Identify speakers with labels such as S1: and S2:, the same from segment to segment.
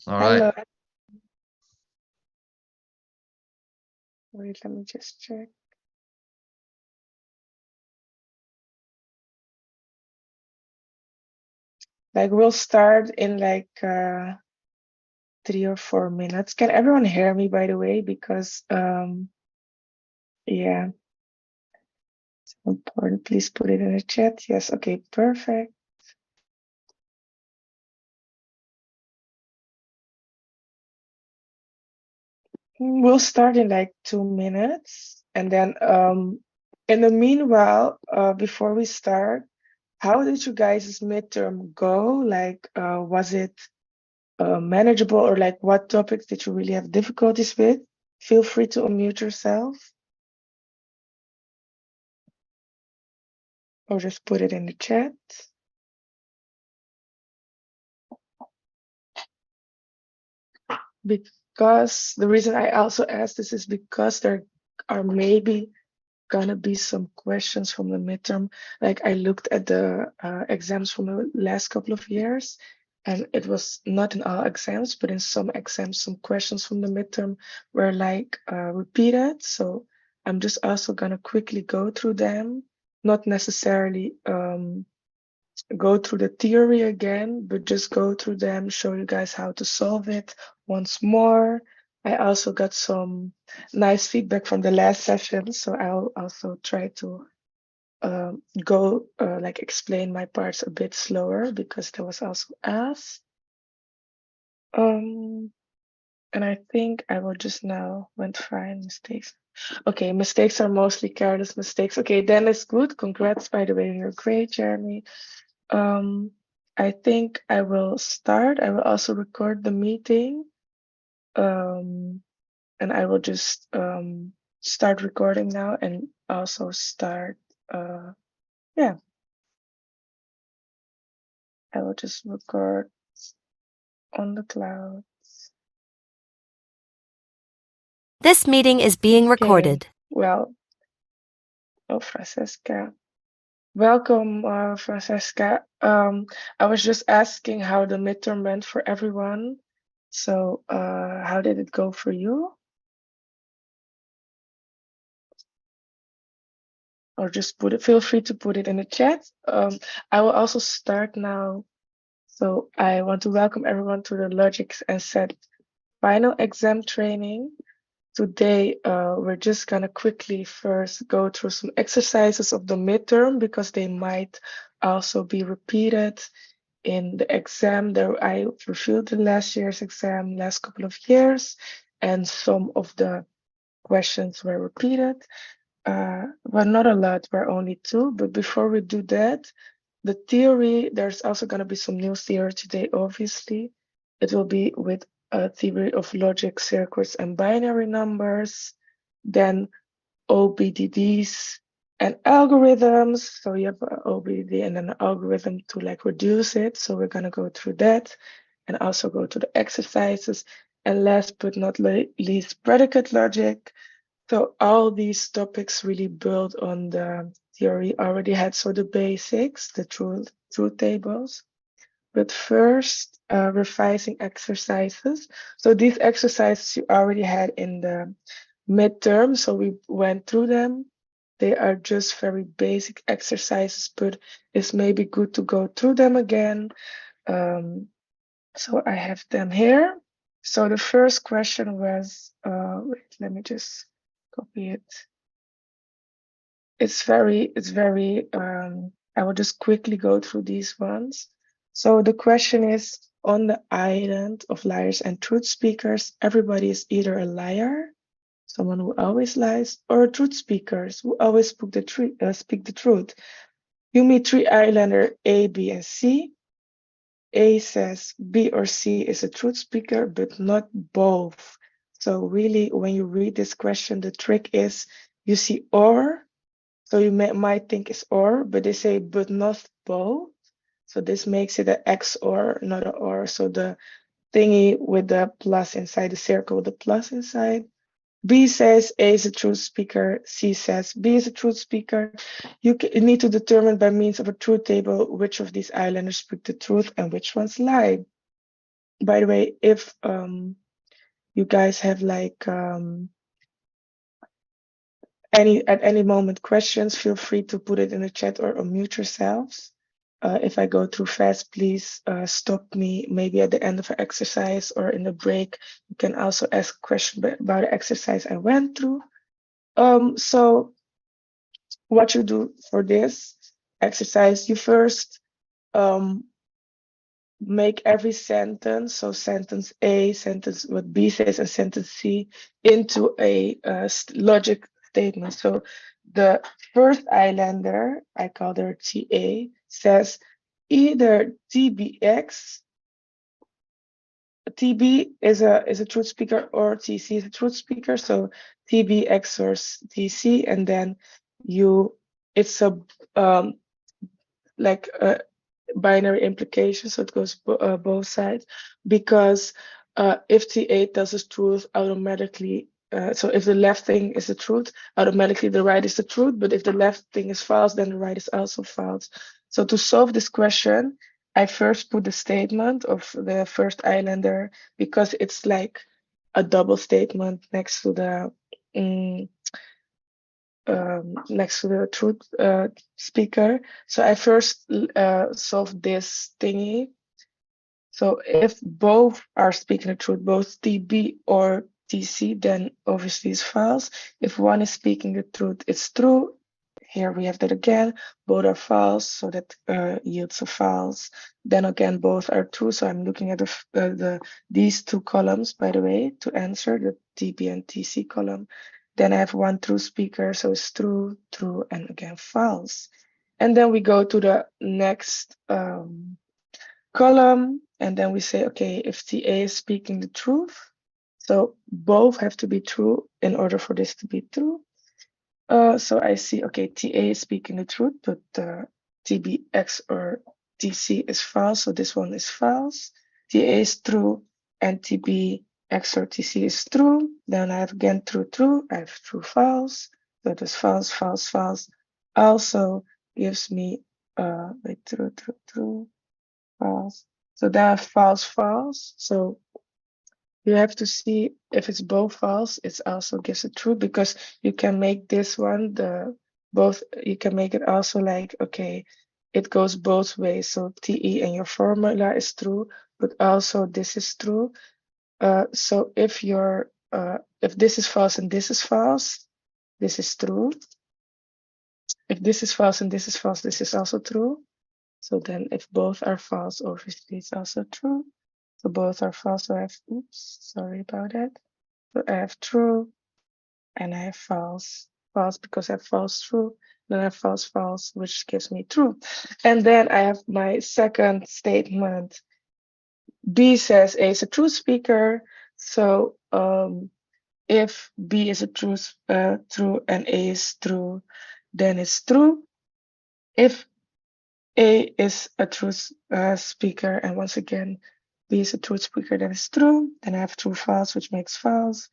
S1: All
S2: Hello.
S1: right.
S2: Wait, let me just check. Like we'll start in like 3 or 4 minutes. Can everyone hear me, by the way? Because yeah, it's important. Please put it in the chat. Yes, okay, perfect. We'll start in like 2 minutes, and then in the meanwhile, before we start, how did you guys' midterm go? Like, was it manageable, or like what topics did you really have difficulties with? Feel free to unmute yourself or just put it in the chat. Because the reason I also asked this is because there are maybe gonna be some questions from the midterm. Like I looked at the exams from the last couple of years, and it was not in all exams, but in some exams, some questions from the midterm were like repeated. So I'm just also gonna quickly go through them, not necessarily go through the theory again, but just go through them, show you guys how to solve it once more. I also got some nice feedback from the last session, so I'll also try to go like explain my parts a bit slower because there was also asked. And I think I will just now went fine mistakes. Okay, mistakes are mostly careless mistakes. Okay, then it's good. Congrats, by the way, you're great, Jeremy. I think I will start. I will also record the meeting. And I will just start recording now and also start, yeah, I will just record on the cloud.
S3: This meeting is being recorded.
S2: Okay, well, oh, Francesca. Welcome, Francesca. I was just asking how the midterm went for everyone. So, how did it go for you? Or just put it, feel free to put it in the chat. I will also start now. So I want to welcome everyone to the Logics and Set final exam training. Today, we're just gonna quickly first go through some exercises of the midterm because they might also be repeated in the exam. There, I reviewed the last year's exam, last couple of years, and some of the questions were repeated. Well, not a lot, we're only 2, but before we do that, the theory, there's also going to be some new theory today, obviously. It will be with a theory of logic, circuits, and binary numbers, then OBDDs and algorithms. So you have an OBDD and an algorithm to like reduce it. So we're going to go through that and also go to the exercises. And last but not least, predicate logic. So all these topics really build on the theory already had. So the basics, the truth tables. But first, revising exercises. So these exercises you already had in the midterm. So we went through them. They are just very basic exercises, but it's maybe good to go through them again. So I have them here. So the first question was, wait, let me just copy it. It's very, I will just quickly go through these ones. So the question is, on the island of liars and truth speakers, everybody is either a liar, someone who always lies, or truth speakers who always speak the truth. You meet 3 islander A, B, and C. A says B or C is a truth speaker, but not both. So really, when you read this question, the trick is you see or, so you might think it's or, but they say but not both. So this makes it an X or, not an or. So the thingy with the plus inside, the circle with the plus inside. B says A is a truth speaker. C says B is a truth speaker. You need to determine by means of a truth table which of these islanders speak the truth and which ones lie. by the way, if you guys have like at any moment questions, feel free to put it in the chat or unmute yourselves. If I go too fast, please stop me maybe at the end of an exercise or in the break. You can also ask a question about the exercise I went through. So what you do for this exercise, you first make every sentence, so sentence A, sentence what B says, and sentence C into a logic statement. So the first islander, I call her TA, says either TB is a truth speaker or TC is a truth speaker. So TB XOR TC, and then it's a like a binary implication, so it goes both sides, because if TA tells the truth, automatically, so if the left thing is the truth, automatically the right is the truth, but if the left thing is false, then the right is also false. So to solve this question, I first put the statement of the first islander, because it's like a double statement next to the truth speaker. So I first solved this thingy. So if both are speaking the truth, both TB or TC, then obviously it's false. If one is speaking the truth, it's true. Here we have that again. Both are false, so that yields a false. Then again, both are true. So I'm looking at these two columns, by the way, to answer the TB and TC column. Then I have one true speaker, so it's true, true, and again false. And then we go to the next column, and then we say, okay, if TA is speaking the truth, so both have to be true in order for this to be true. So I see, okay, TA is speaking the truth, but TBX or TC is false, so this one is false. TA is true, and TBX or TC is true. Then I have again true, true. I have true, false. So this false, false, false also gives me true, true, true, false. So then I have false, false. So you have to see if it's both false, it also gives it true, because you can make this one you can make it also like, okay, it goes both ways. So TE and your formula is true, but also this is true. So if this is false and this is false, this is true. If this is false and this is false, this is also true. So then if both are false, obviously it's also true. So both are false. So I have, oops, sorry about that. So I have true and I have false. False because I have false true. Then I have false false, which gives me true. And then I have my second statement. B says A is a true speaker. So if B is a true and A is true, then it's true. If A is a true speaker, and once again, B is a true speaker, then it's true. Then I have true false, which makes false.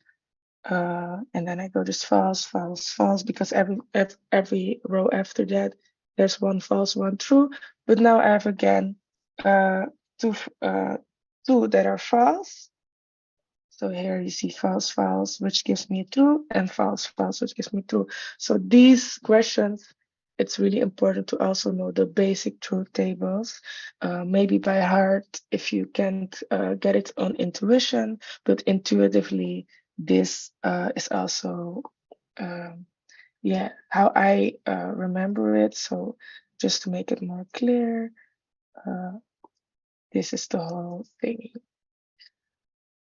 S2: And then I go just false, false, false, because every row after that, there's one false, one true. But now I have again two that are false. So here you see false, false, which gives me true, and false, false, which gives me true. So these questions, it's really important to also know the basic truth tables, maybe by heart if you can't get it on intuition, but intuitively, this is also, how I remember it. So just to make it more clear, this is the whole thing.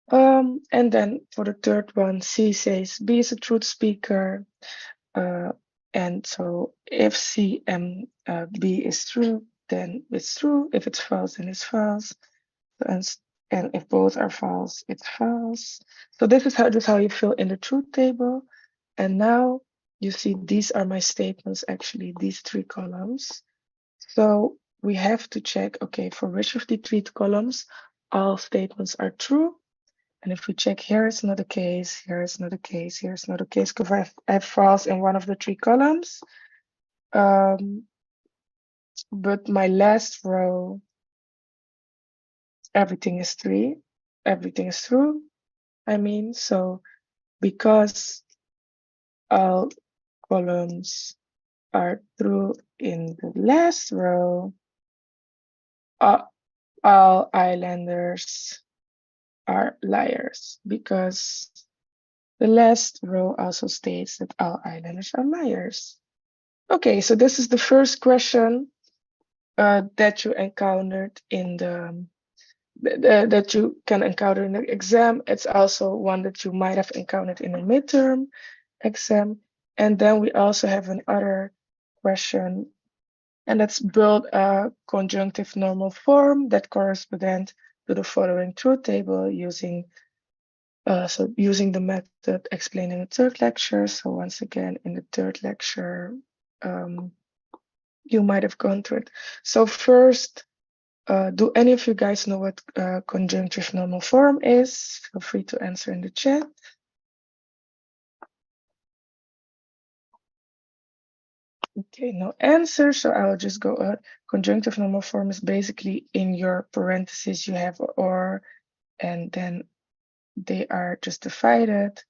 S2: And then for the third one, C says B is a truth speaker. And so if C and B is true, then it's true. If it's false, then it's false. And if both are false, it's false. So this is how you fill in the truth table. And now you see these are my statements, actually, these three columns. So we have to check, okay, for which of the three columns all statements are true. And if we check, here is not the case, here is not the case, here is not the case, because I have false in one of the three columns. But my last row, everything is 3. everything is true. I mean, so because all columns are true in the last row, all islanders are liars, because the last row also states that all islanders are liars. Okay, so this is the first question that you encountered in that you can encounter in the exam. It's also one that you might have encountered in a midterm exam. And then we also have another question, and let's build a conjunctive normal form that corresponds to the following truth table using using the method explained in the third lecture. So once again, in the third lecture, you might have gone through it. So first, do any of you guys know what conjunctive normal form is? Feel free to answer in the chat. Okay, no answer, so I will just go out. Conjunctive normal form is basically in your parentheses you have or, and then they are just divided,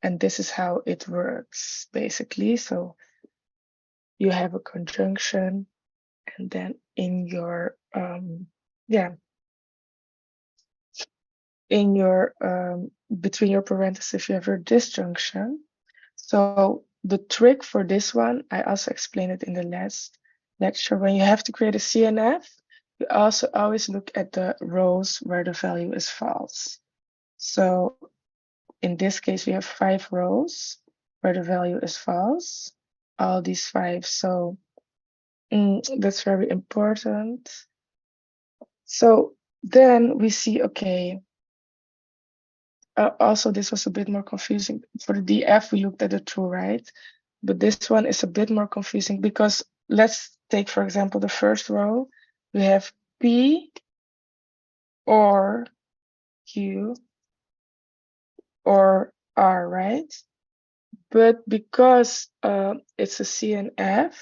S2: and this is how it works basically. So you have a conjunction, and then in your in your between your parentheses you have your disjunction. So the trick for this one, I also explained it in the last lecture. When you have to create a CNF, you also always look at the rows where the value is false. So in this case, we have 5 rows where the value is false, all these 5. So that's very important. So then we see, okay, also this was a bit more confusing. For the DF, we looked at the true, right? But this one is a bit more confusing because let's take, for example, the first row. We have P or Q or R, right? But because it's a CNF,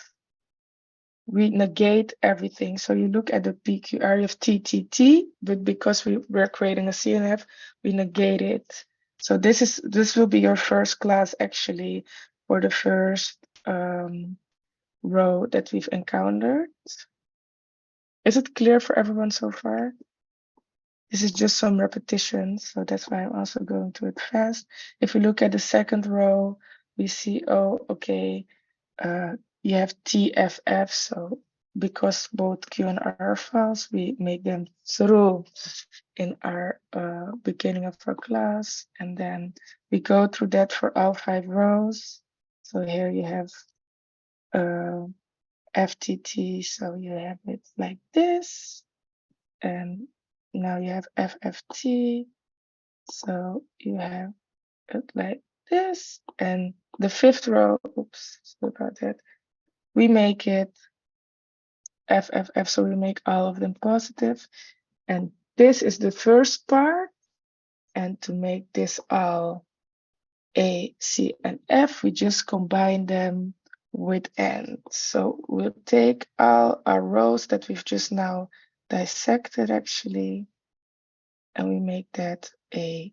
S2: we negate everything. So you look at the PQR, you have TTT, but because we're creating a CNF, we negate it. So this will be your first class actually for the first row that we've encountered. Is it clear for everyone so far? This is just some repetition, so that's why I'm also going through it fast. If we look at the second row, we see, oh, okay, you have TFF, so because both Q and R are false, we make them true in our beginning of our class, and then we go through that for all 5 rows. So here you have FTT, so you have it like this, and now you have FFT, so you have it like this, and the 5th row, oops, sorry about that, we make it FFF, so we make all of them positive, and this is the first part, and to make this all A, C, and F, we just combine them with N. So we'll take all our rows that we've just now dissected actually, and we make that a,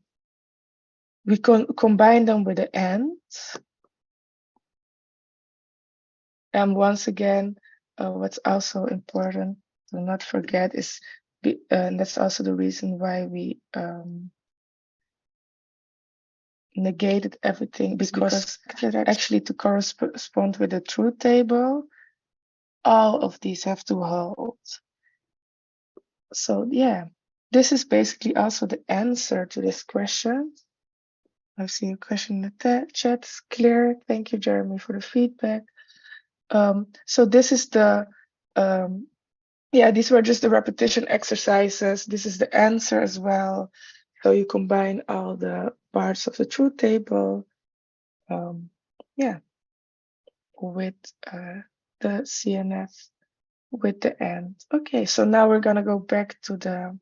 S2: we combine them with the ends. And once again, what's also important to not forget is, and that's also the reason why we negated everything, because actually to correspond with the truth table, all of these have to hold. So yeah, this is basically also the answer to this question. I see a question in the chat. It's clear. Thank you, Jeremy, for the feedback. So this is the, yeah, these were just the repetition exercises. This is the answer as well. So you combine all the parts of the truth table, yeah, with the CNF with the end. Okay, so now we're gonna go back to the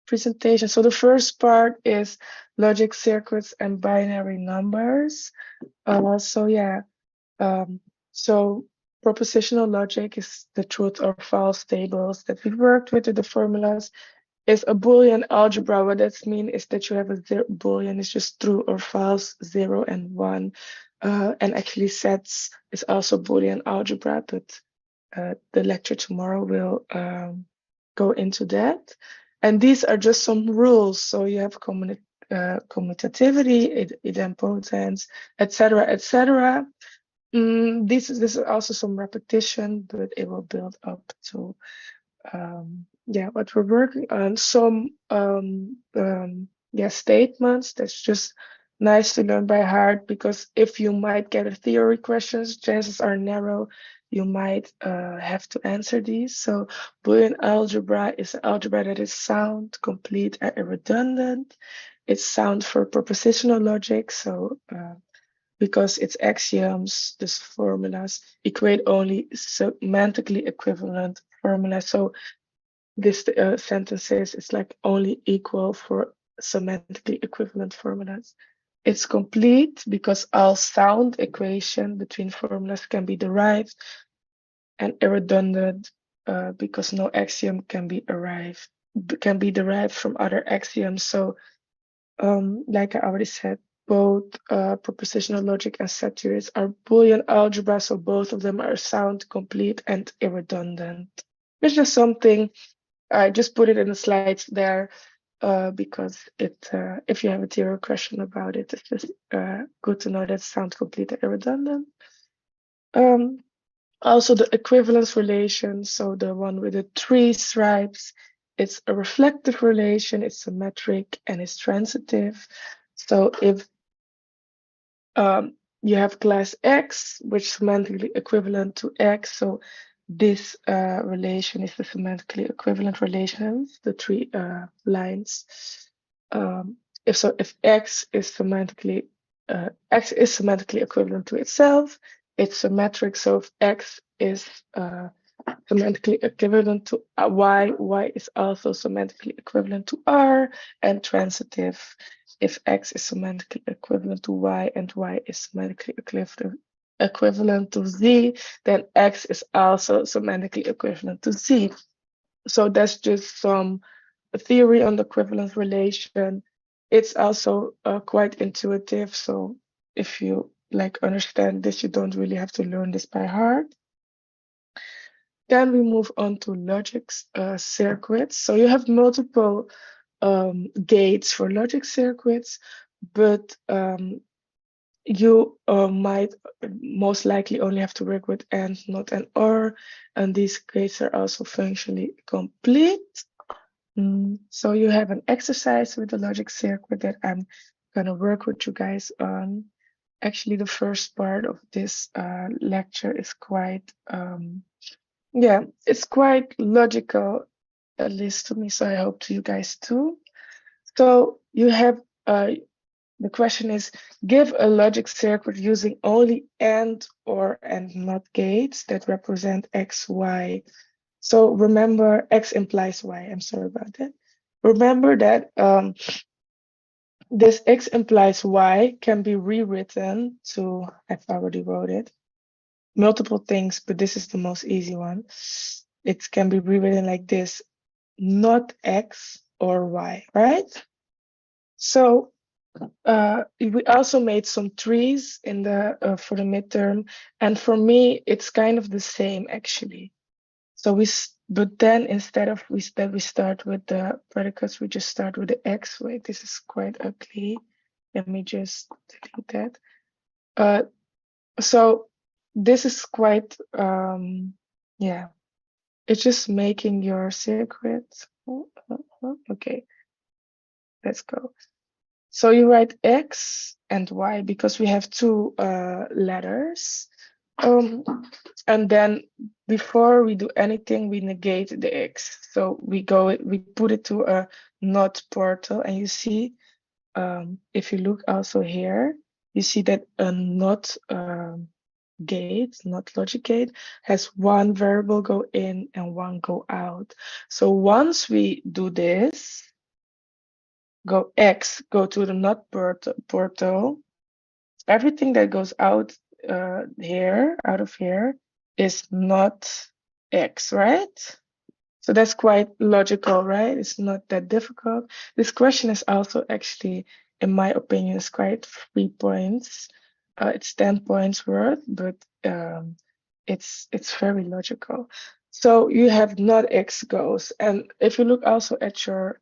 S2: presentation. So the first part is logic circuits and binary numbers. So yeah, so propositional logic is the truth or false tables that we worked with the formulas. is a Boolean algebra. What that means is that you have a Boolean is just true or false, 0 and 1. And actually sets is also Boolean algebra, but the lecture tomorrow will go into that. And these are just some rules. So you have commutativity, idempotence, etc., etc. This is also some repetition, but it will build up to what we're working on. Some statements that's just nice to learn by heart, because if you might get a theory questions, chances are narrow you might have to answer these. So Boolean algebra is an algebra that is sound, complete, and redundant. It's sound for propositional logic. So because its axioms, these formulas, equate only semantically equivalent formulas. So this sentence says it's like only equal for semantically equivalent formulas. It's complete because all sound equation between formulas can be derived, and irredundant because no axiom can be derived from other axioms. So like I already said, both propositional logic and set theories are Boolean algebra, so both of them are sound, complete, and irredundant. It's just something, I just put it in the slides there because if you have a theory question about it, it's just good to know that sound, complete, and irredundant. Also the equivalence relation, so the one with the 3 stripes, it's a reflective relation, it's symmetric, and it's transitive. So if you have class X, which is semantically equivalent to X, so this relation is the semantically equivalent relation, the 3 lines. If X is semantically equivalent to itself, it's symmetric. So if X is semantically equivalent to Y is also semantically equivalent to R, and transitive if X is semantically equivalent to Y and Y is semantically equivalent to Z, then X is also semantically equivalent to Z. So that's just some theory on the equivalence relation. It's also quite intuitive. So if you understand this, you don't really have to learn this by heart. Then we move on to logic circuits. So you have multiple gates for logic circuits, but you might most likely only have to work with AND, not and OR, and these gates are also functionally complete. So you have an exercise with the logic circuit that I'm gonna work with you guys on. Actually, the first part of this lecture is quite, it's quite logical, at least to me, so I hope to you guys too. So you have, the question is, give a logic circuit using only AND, OR, and NOT gates that represent X, Y. So remember, X implies Y. I'm sorry about that. Remember that this X implies Y can be rewritten to, I've already wrote it, multiple things, but this is the most easy one. It can be rewritten like this, not X or Y, right? So we also made some trees in the for the midterm, and for me it's kind of the same actually. So but then instead we start with the predicates, we just start with the X. Wait, this is quite ugly. Let me just delete that. So this is quite it's just making your circuit. Okay, let's go. So you write X and Y because we have 2 letters. And then before we do anything, we negate the X. So we put it to a not portal, and you see, if you look also here, you see that a not gate, not logic gate, has 1 variable go in and 1 go out. So once we do this, go to the not portal, everything that goes out out of here is not X, right? So that's quite logical, right? It's not that difficult. This question is also actually, in my opinion, is quite 3 points. It's 10 points worth, but it's very logical. So you have not x goes, and if you look also at your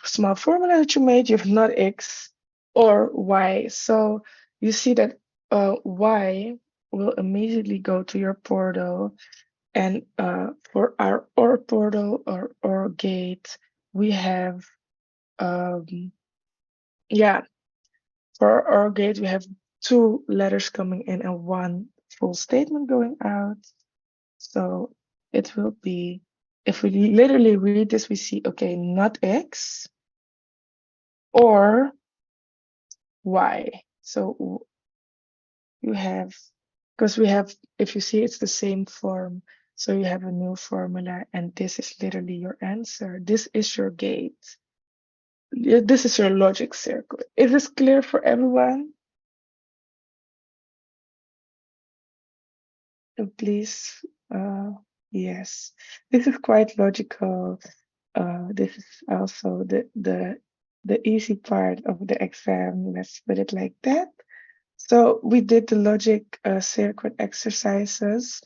S2: small formula that you made, you have not x or y. So you see that y will immediately go to your portal, and for our OR portal or OR gate, we have, yeah, for our OR gate, we have 2 letters coming in and 1 full statement going out. So it will be, if we literally read this, we see, okay, not X or Y. So you have, because we have, if you see, it's the same form. So you have a new formula, and this is literally your answer. This is your gate. This is your logic circle. Is this clear for everyone? Please, yes. This is quite logical. This is also the easy part of the exam. Let's put it like that. So we did the logic circuit exercises.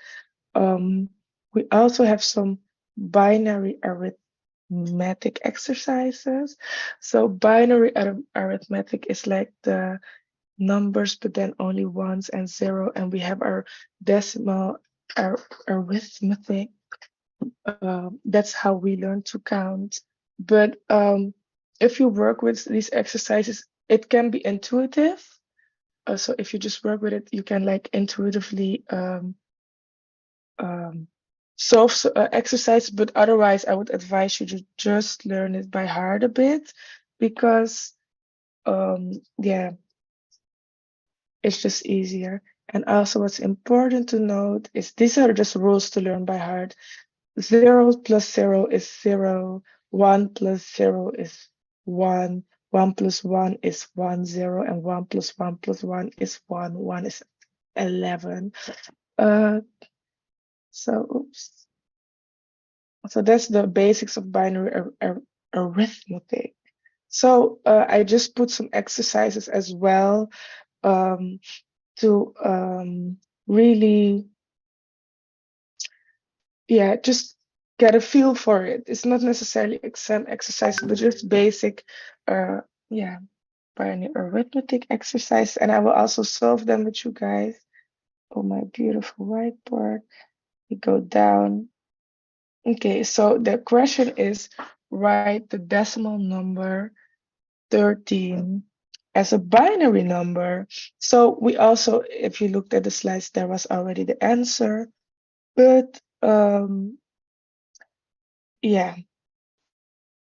S2: We also have some binary arithmetic exercises. So binary arithmetic is like the numbers, but then only ones and zero, and we have our decimal arithmetic. That's how we learn to count. But if you work with these exercises, it can be intuitive. So if you just work with it, you can like intuitively solve exercise. But otherwise, I would advise you to just learn it by heart a bit, because yeah, it's just easier. And also, what's important to note is these are just rules to learn by heart. 0 plus 0 is 0. 1 plus 0 is 1. 1 plus 1 is 1, 0. And 1 plus 1 plus 1 is 1. 1 is 11. Oops. So that's the basics of binary arithmetic. So I just put some exercises as well to really, yeah, just get a feel for it. It's not necessarily exam exercises, but just basic, yeah, binary arithmetic exercise. And I will also solve them with you guys. Oh, my beautiful whiteboard. We go down. Okay, so the question is, write the decimal number 13 as a binary number. So we also, if you looked at the slides, there was already the answer. But yeah,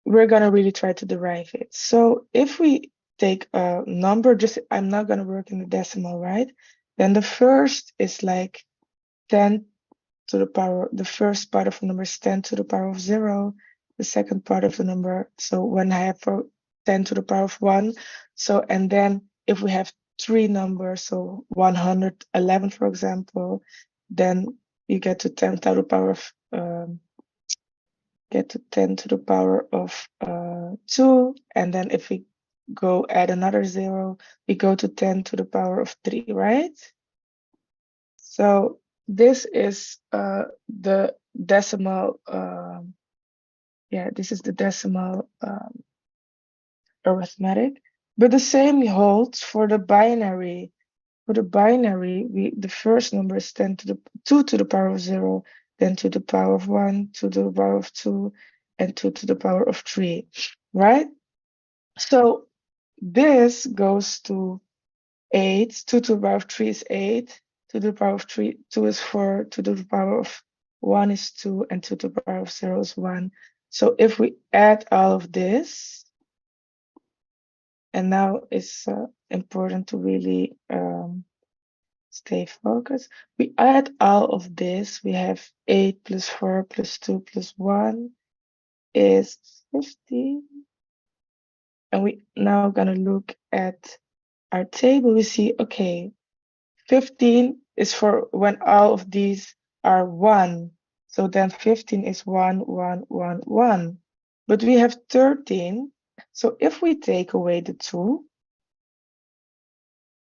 S2: we're gonna really try to derive it. So if we take a number, just I'm not gonna work in the decimal, right? Then the first is like 10 to the power, the first part of the number is 10 to the power of 0. The second part of the number, so when I have 10 to the power of 1. So, and then if we have 3 numbers, so 111, for example, then you get to 10 to the power of get to 10 to the power of 2. And then if we go add another 0, we go to 10 to the power of 3, right? So this is the decimal, this is the decimal arithmetic. But the same holds for the binary. For the binary, the first number is 10 to the 2 to the power of 0, then to the power of 1, to the power of 2, and 2 to the power of 3, right? So this goes to 8. 2 to the power of 3 is 8. 2 to the power of 3, 2 is 4. 2 to the power of 1 is 2, and 2 to the power of 0 is 1. So if we add all of this, and now it's important to really stay focused. We add all of this. We have 8 plus 4 plus 2 plus 1 is 15. And we now gonna look at our table. We see, okay, 15 is for when all of these are 1. So then 15 is 1, 1, 1, 1. But we have 13. So if we take away the 2,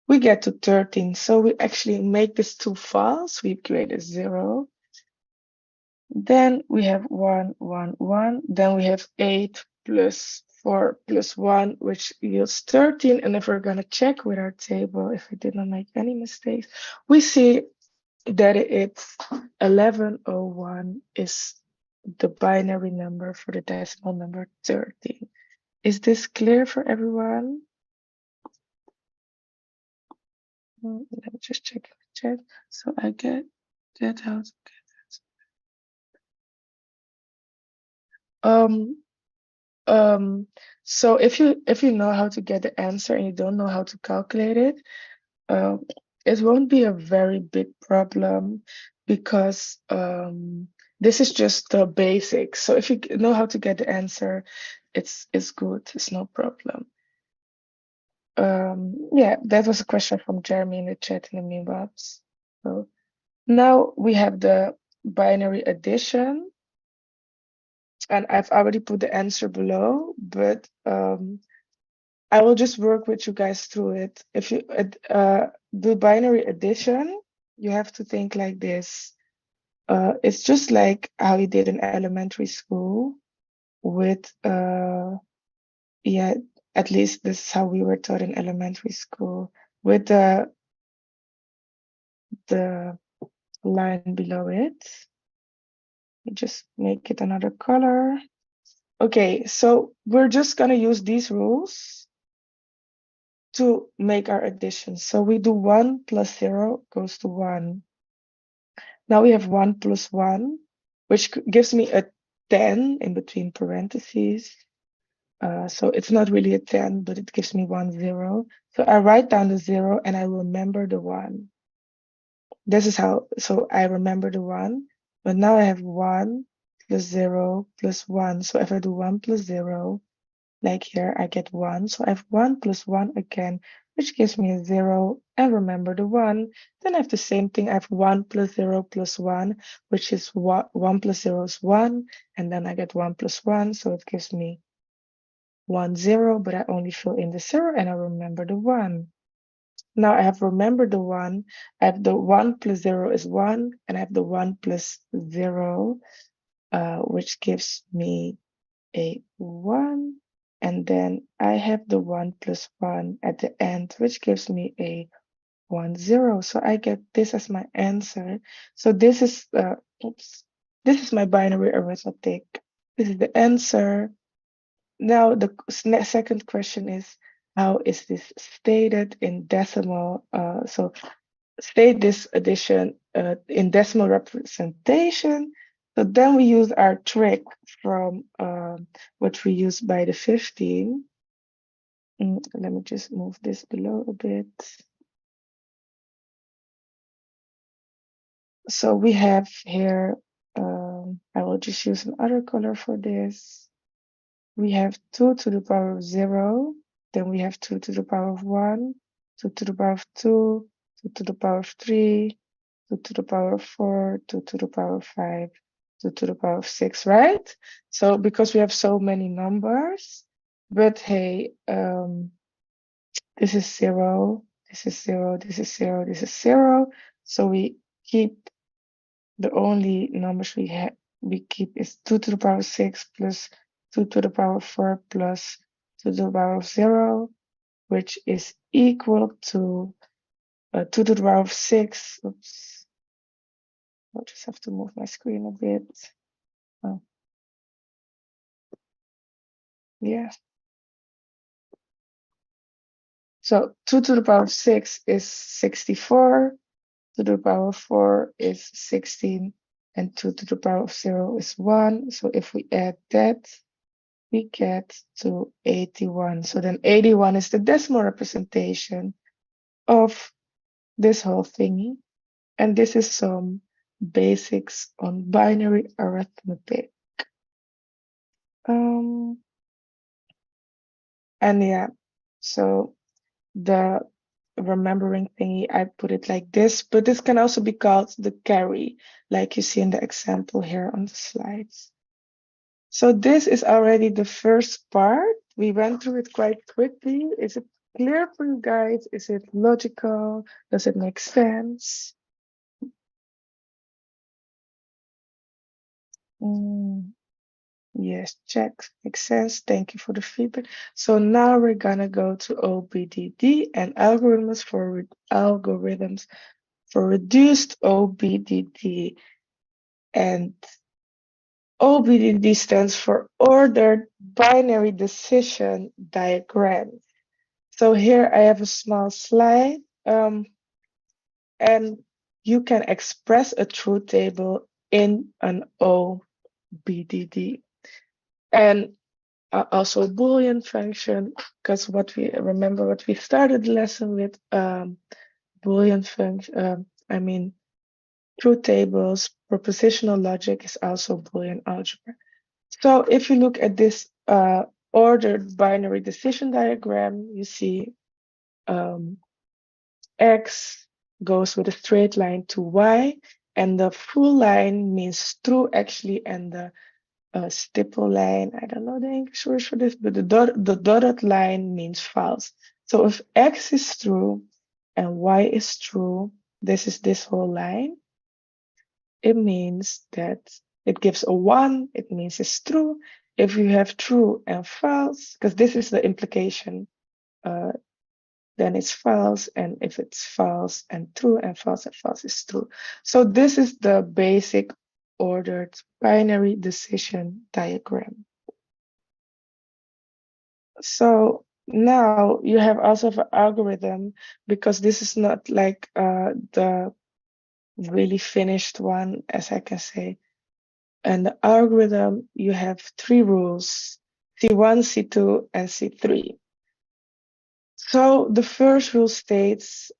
S2: we get to 13. So we actually make this 2 false. We create a 0. Then we have 1, 1, 1. Then we have 8 plus 4 plus 1, which yields 13. And if we're going to check with our table, if we did not make any mistakes, we see that it's 1101 is the binary number for the decimal number 13. Is this clear for everyone? Let me just check the chat. So I get how to get that. So if you know how to get the answer and you don't know how to calculate it, it won't be a very big problem because this is just the basics. So if you know how to get the answer, it's good. It's no problem. Yeah, that was a question from Jeremy in the chat in the meme box. So now we have the binary addition, and I've already put the answer below, but I will just work with you guys through it. If you do binary addition, you have to think like this. It's just like how you did in elementary school with, yeah, at least this is how we were taught in elementary school with the line below it. Just make it another color. Okay, so we're just gonna use these rules to make our addition. So we do 1 plus 0 goes to 1. Now we have 1 plus 1, which gives me a 10 in between parentheses. So it's not really a 10, but it gives me 1, 0. So I write down the 0 and I remember the 1. This is how, so I remember the 1, but now I have 1 plus 0 plus 1. So if I do 1 plus 0, like here, I get 1. So I have 1 plus 1 again, which gives me a 0. And remember the 1. Then I have the same thing. I have 1 plus 0 plus 1, which is 1 plus 0 is 1. And then I get 1 plus 1. So it gives me 1, 0. But I only fill in the 0 and I remember the 1. Now I have remembered the 1. I have the 1 plus 0 is 1. And I have the 1 plus 0, which gives me a 1. And then I have the 1 plus 1 at the end, which gives me a 1, 0. So I get this as my answer. So this is, this is my binary arithmetic. This is the answer. Now the second question is, how is this stated in decimal? So state this addition in decimal representation. So then we use our trick from what we use by the 15. Let me just move this below a bit. So we have here, I will just use another color for this. We have 2 to the power of 0. Then we have 2 to the power of 1, 2 to the power of 2, 2 to the power of 3, 2 to the power of 4, 2 to the power of 5, 2 to the power of 6, right? So because we have so many numbers, but hey, this is 0, this is 0, this is 0, this is 0. So we keep the only numbers we keep is 2 to the power of 6 plus 2 to the power of 4 plus 2 to the power of 0, which is equal to 2 to the power of 6. Oops. I'll just have to move my screen a bit. Oh. Yeah. So 2 to the power of 6 is 64, 2 to the power of 4 is 16, and 2 to the power of 0 is 1. So if we add that, we get to 81. So then 81 is the decimal representation of this whole thingy. And this is some basics on binary arithmetic. And yeah, so the remembering thingy, I put it like this, but this can also be called the carry, like you see in the example here on the slides. So this is already the first part. We went through it quite quickly. Is it clear for you guys? Is it logical? Does it make sense? Yes, check. Makes sense. Thank you for the feedback. So now we're gonna go to OBDD and algorithms for reduced OBDD. And OBDD stands for Ordered Binary Decision Diagram. So here I have a small slide, and you can express a truth table in an OBDD. And also Boolean function, because what we started the lesson with, Boolean function, truth tables, propositional logic is also Boolean algebra. So if you look at this ordered binary decision diagram, you see X goes with a straight line to Y, and the full line means true actually, and the stipple line, I don't know the English word for this, but the dotted line means false. So if X is true and Y is true, this is this whole line. It means that it gives a 1, it means it's true. If you have true and false, because this is the implication, then it's false. And if it's false and false is true. So this is the basic ordered binary decision diagram. So now you have also an algorithm, because this is not like the really finished one, as I can say. And the algorithm, you have 3 rules, C1, C2, and C3. So the first rule states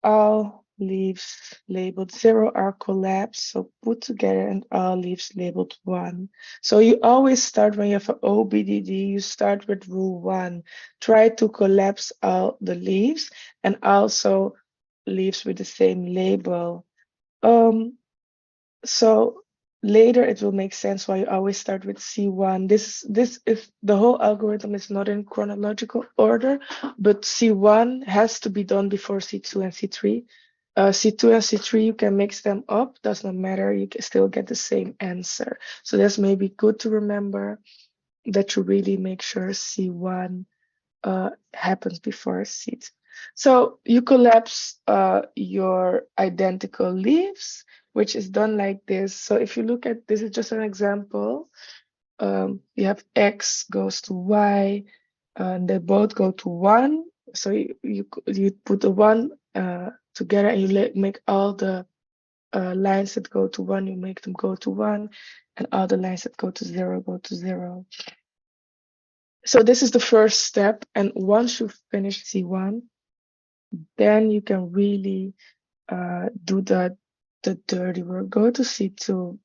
S2: all leaves labeled 0 are collapsed, so put together, and all leaves labeled 1. So you always start, when you have an OBDD, you start with rule 1. Try to collapse all the leaves, and also leaves with the same label. So later it will make sense why you always start with C1. This is the whole algorithm is not in chronological order, but C1 has to be done before C2 and C3. C2 and C3, you can mix them up, does not matter, you can still get the same answer. So that's maybe good to remember, that you really make sure C1 happens before C2. So you collapse your identical leaves, which is done like this. So if you look at this, is just an example. You have X goes to Y, and they both go to 1. So you put the 1 together, and you make all the lines that go to 1, you make them go to 1, and all the lines that go to 0 go to 0. So this is the first step, and once you finish C1, then you can really do the dirty work. Go to C2.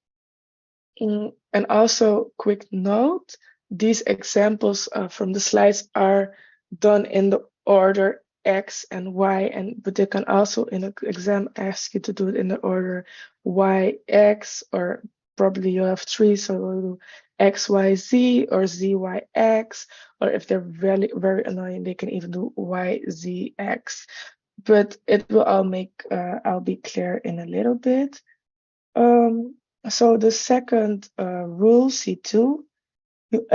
S2: And also, quick note, these examples from the slides are done in the order X and Y, but they can also in an exam ask you to do it in the order YX, or probably you have 3, so we'll do XYZ or ZYX, or if they're very, very annoying, they can even do YZX. But it will all make, I'll be clear in a little bit. So the second rule, C2, you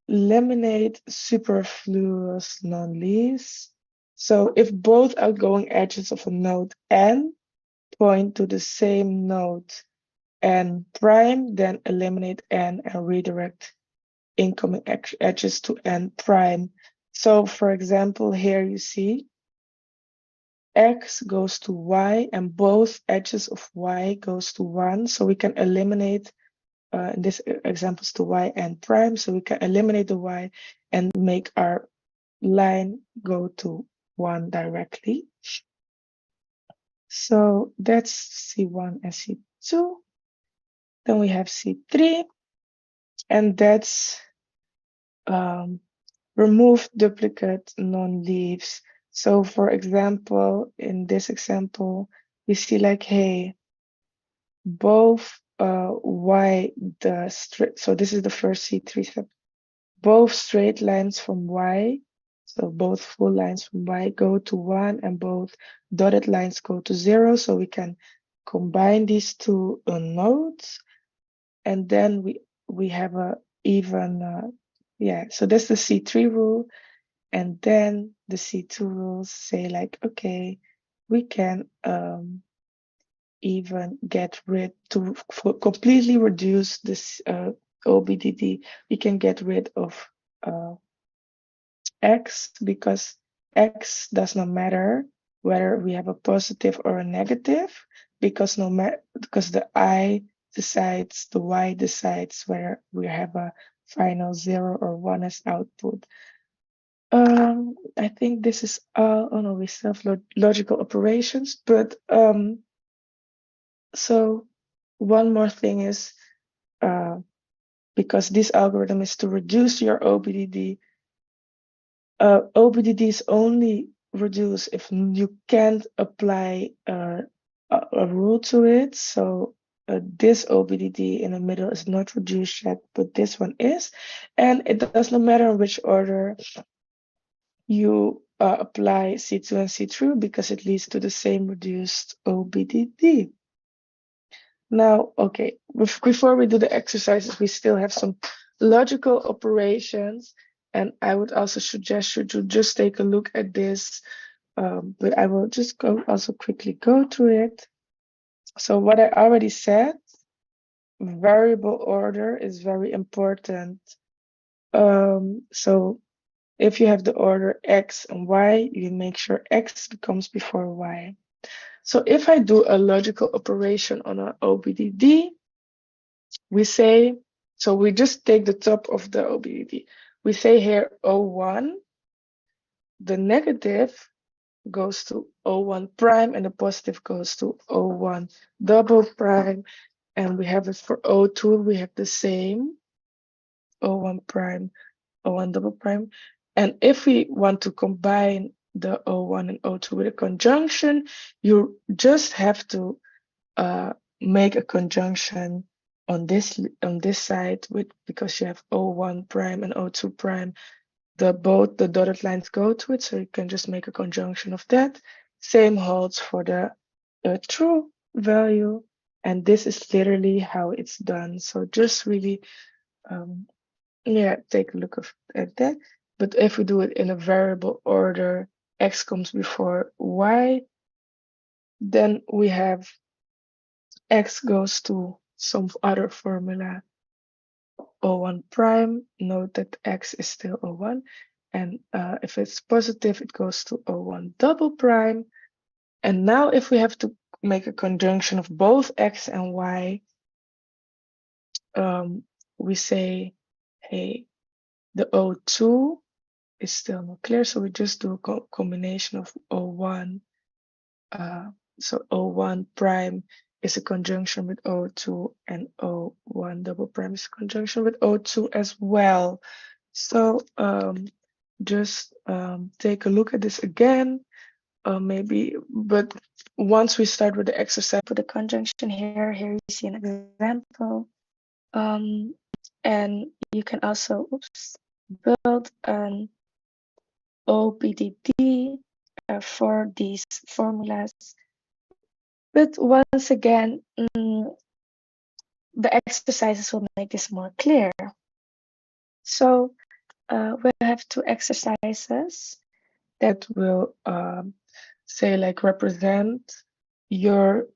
S2: eliminate superfluous non-leaves. So if both outgoing edges of a node N point to the same node N prime, then eliminate N and redirect incoming edges to N prime. So for example, here you see X goes to Y and both edges of Y goes to 1. So we can eliminate, in this example, to Y and prime. So we can eliminate the Y and make our line go to 1 directly. So that's C1 and C2. Then we have C3, and that's remove duplicate non-leaves. So for example, in this example, we see like, hey, both y the straight, so this is the first C3 step. Both straight lines from y, so both full lines from y go to 1 and both dotted lines go to 0. So we can combine these two nodes, and then we have a even yeah, so that's the C3 rule. And then the C2 rules say like, okay, we can even get rid to completely reduce this OBDD. We can get rid of X, because X does not matter whether we have a positive or a negative, because no matter, because the Y decides whether we have a final 0 or 1 as output. I think this is all. Oh no, we still have logical operations, but so one more thing is, because this algorithm is to reduce your OBDD. OBDD is only reduced if you can't apply a rule to it. So this OBDD in the middle is not reduced yet, but this one is. And it does not matter in which order you apply C2 and C3, because it leads to the same reduced OBDD. Now, okay, before we do the exercises, we still have some logical operations, and I would also suggest you to just take a look at this, but I will just also quickly go through it. So what I already said, variable order is very important. So if you have the order X and Y, you make sure X comes before Y. So if I do a logical operation on an OBDD, we say, so we just take the top of the OBDD. We say here O1, the negative goes to O1 prime and the positive goes to O1 double prime. And we have it for O2, we have the same, O1 prime, O1 double prime. And if we want to combine the O1 and O2 with a conjunction, you just have to make a conjunction on this side with, because you have O1 prime and O2 prime, both the dotted lines go to it, so you can just make a conjunction of that. Same holds for the true value, and this is literally how it's done. So just really yeah, take a look at that. But if we do it in a variable order, X comes before Y, then we have X goes to some other formula, O1 prime. Note that X is still O1. And if it's positive, it goes to O1 double prime. And now if we have to make a conjunction of both X and Y, we say, hey, the O2 is still not clear. So we just do a combination of O1. So O1 prime is a conjunction with O2, and O1 double prime is a conjunction with O2 as well. So just take a look at this again, maybe, but once we start with the exercise,
S1: put a conjunction here. Here you see an example. And you can also build an OBDD for these formulas. But once again, the exercises will make this more clear. So we'll have two exercises
S2: that will say like represent your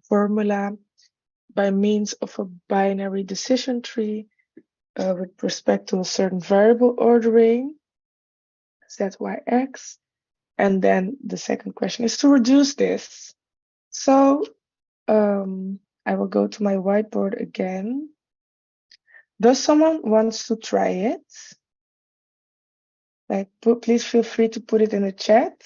S2: formula by means of a binary decision tree with respect to a certain variable ordering, Z, Y, X. And then the second question is to reduce this. So I will go to my whiteboard again. Does someone wants to try it? Like, please feel free to put it in the chat.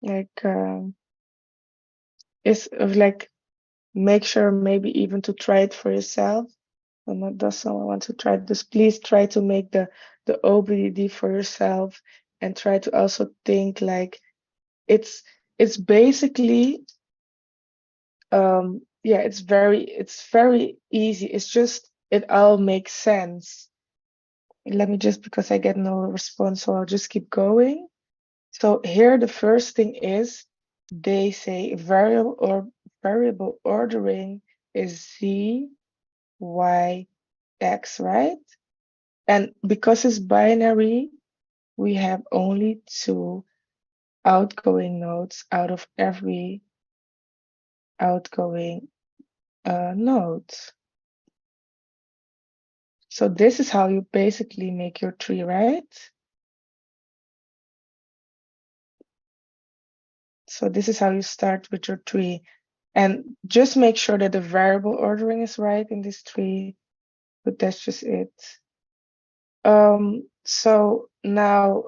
S2: Like, is like, make sure maybe even to try it for yourself. Does someone want to try this? Please try to make the OBDD for yourself, and try to also think like it's basically yeah, it's very easy. It's just it all makes sense. Let me just, because I get no response, so I'll just keep going. So here the first thing is they say variable ordering is Z, Y, X, right? And because it's binary, we have only 2 outgoing nodes out of every outgoing node. So this is how you basically make your tree, right? So this is how you start with your tree. And just make sure that the variable ordering is right in this tree, but that's just it. So now,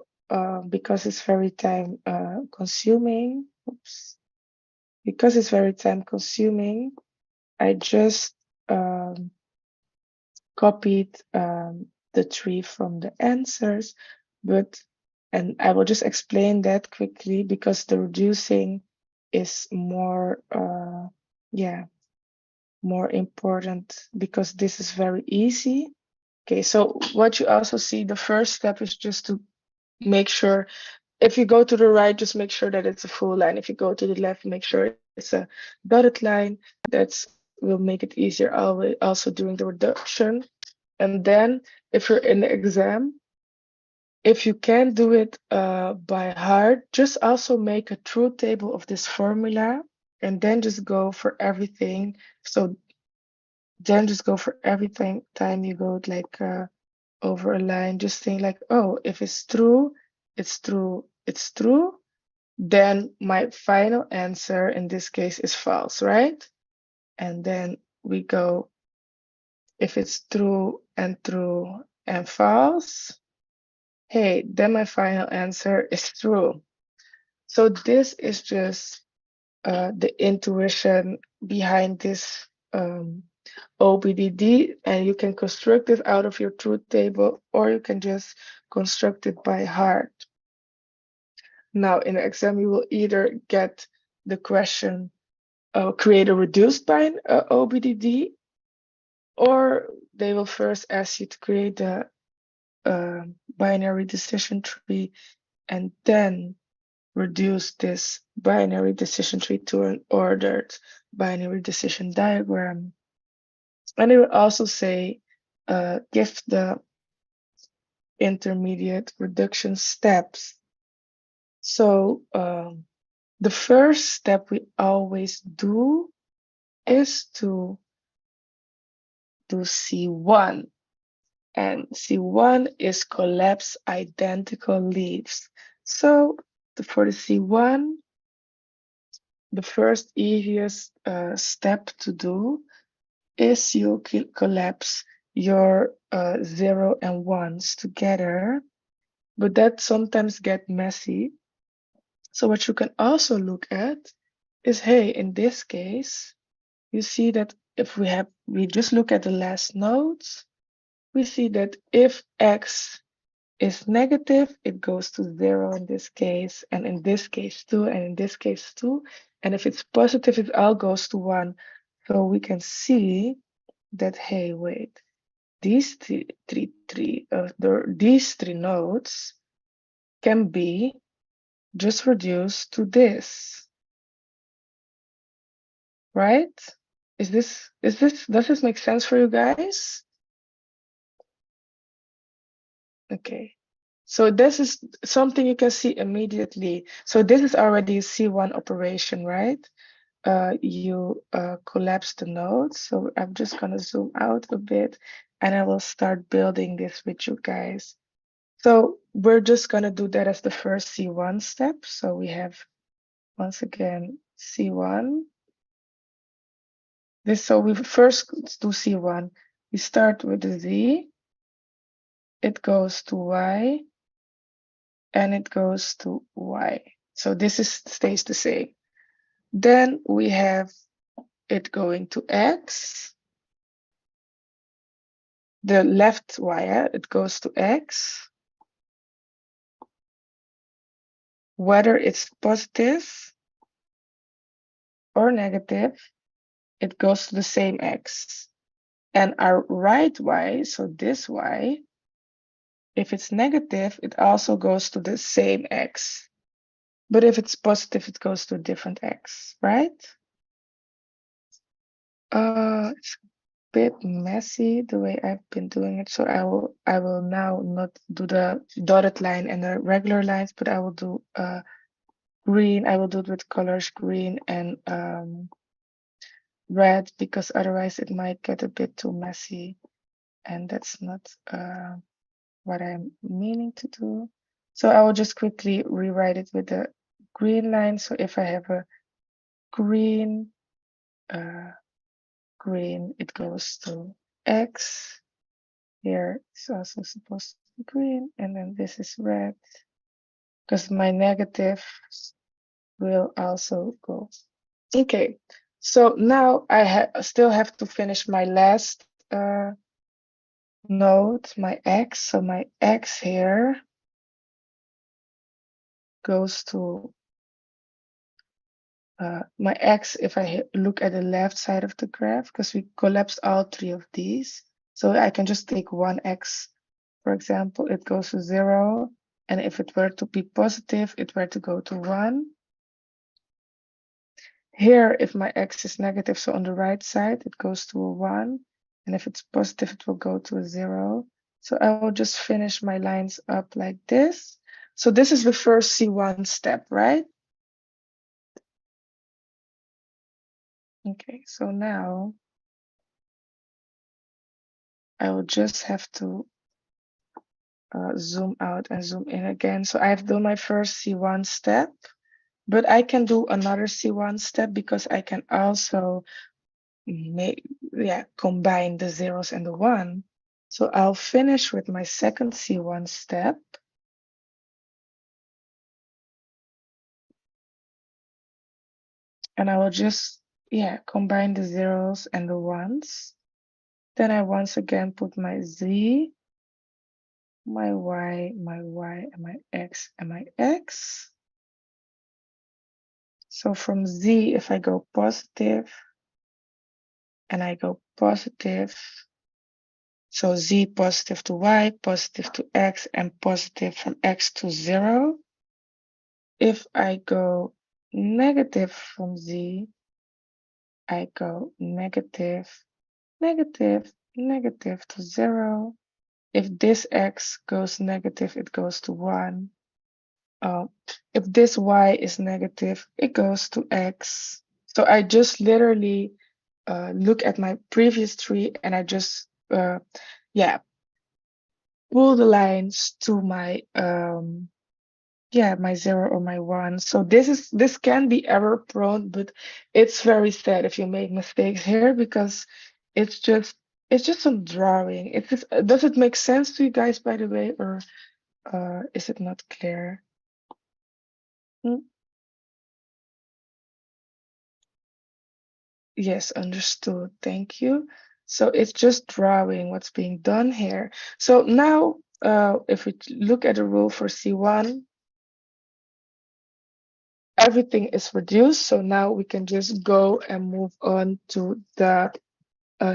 S2: because it's very time consuming, because it's very time consuming, I just copied the tree from the answers, and I will just explain that quickly because the reducing is more, more important because this is very easy. Okay, so what you also see, the first step is just to make sure, if you go to the right, just make sure that it's a full line. If you go to the left, make sure it's a dotted line. That will make it easier also during the reduction. And then if you're in the exam, if you can't do it by heart, just also make a truth table of this formula and then just go for everything. So then just go for everything time you go like over a line, just think like, oh, if it's true, it's true, it's true, then my final answer in this case is false, right? And then we go, if it's true and false, hey, then my final answer is true. So this is just the intuition behind this OBDD, and you can construct it out of your truth table, or you can just construct it by heart. Now, in the exam, you will either get the question, create a reduced by OBDD, or they will first ask you to create a binary decision tree and then reduce this binary decision tree to an ordered binary decision diagram. And it will also say, give the intermediate reduction steps. So the first step we always do is to do C1. And C1 is collapse identical leaves. So for the C1, the first easiest step to do is you collapse your 0 and 1s together, but that sometimes get messy. So what you can also look at is, hey, in this case, you see that if we just look at the last nodes, we see that if X is negative, it goes to 0 in this case, and in this case 2, and in this case 2. And if it's positive, it all goes to 1. So we can see that, hey, wait, these these three nodes can be just reduced to this, right? Does this make sense for you guys? Okay. So this is something you can see immediately. So this is already a C1 operation, right? You collapse the nodes. So I'm just gonna zoom out a bit and I will start building this with you guys. So we're just gonna do that as the first C1 step. So we have, once again, C1. So we first do C1. We start with the Z, it goes to Y, and it goes to Y. So this stays the same. Then we have it going to X, the left y, it goes to x. Whether it's positive or negative, it goes to the same x. And our right y, so this y, if it's negative, it also goes to the same x. But if it's positive, it goes to a different x, right? It's a bit messy the way I've been doing it. So I will now not do the dotted line and the regular lines, but I will do green. I will do it with colors green and red, because otherwise it might get a bit too messy, and that's not what I'm meaning to do. So I will just quickly rewrite it with the green line. So if I have a green, green, it goes to X. Here it's also supposed to be green, and then this is red, because my negative will also go. Okay, so now I still have to finish my last node, my X. So my X here goes to my X, if I look at the left side of the graph, because we collapsed all three of these. So I can just take one X, for example, it goes to 0. And if it were to be positive, it were to go to 1. Here, if my X is negative, so on the right side, it goes to a 1. And if it's positive, it will go to a 0. So I will just finish my lines up like this. So this is the first C1 step, right? Okay, so now I will just have to zoom out and zoom in again. So I've done my first C1 step, but I can do another C1 step because I can also combine the zeros and the 1. So I'll finish with my second C1 step. And I will just, combine the zeros and the 1s. Then I once again put my Z, my Y, and my X, and my X. So from Z, if I go positive, and I go positive, so Z positive to Y, positive to X, and positive from X to 0. If I go negative from Z, I go negative, negative, negative to 0. If this X goes negative, it goes to 1. If this Y is negative, it goes to X. So I just literally look at my previous tree and I just, pull the lines to my, my 0 or my 1. So this can be error prone, but it's very sad if you make mistakes here, because it's just some drawing. Does it make sense to you guys, by the way, or is it not clear? Yes, understood. Thank you. So it's just drawing what's being done here. So now, if we look at the rule for C1, everything is reduced. So now we can just go and move on to the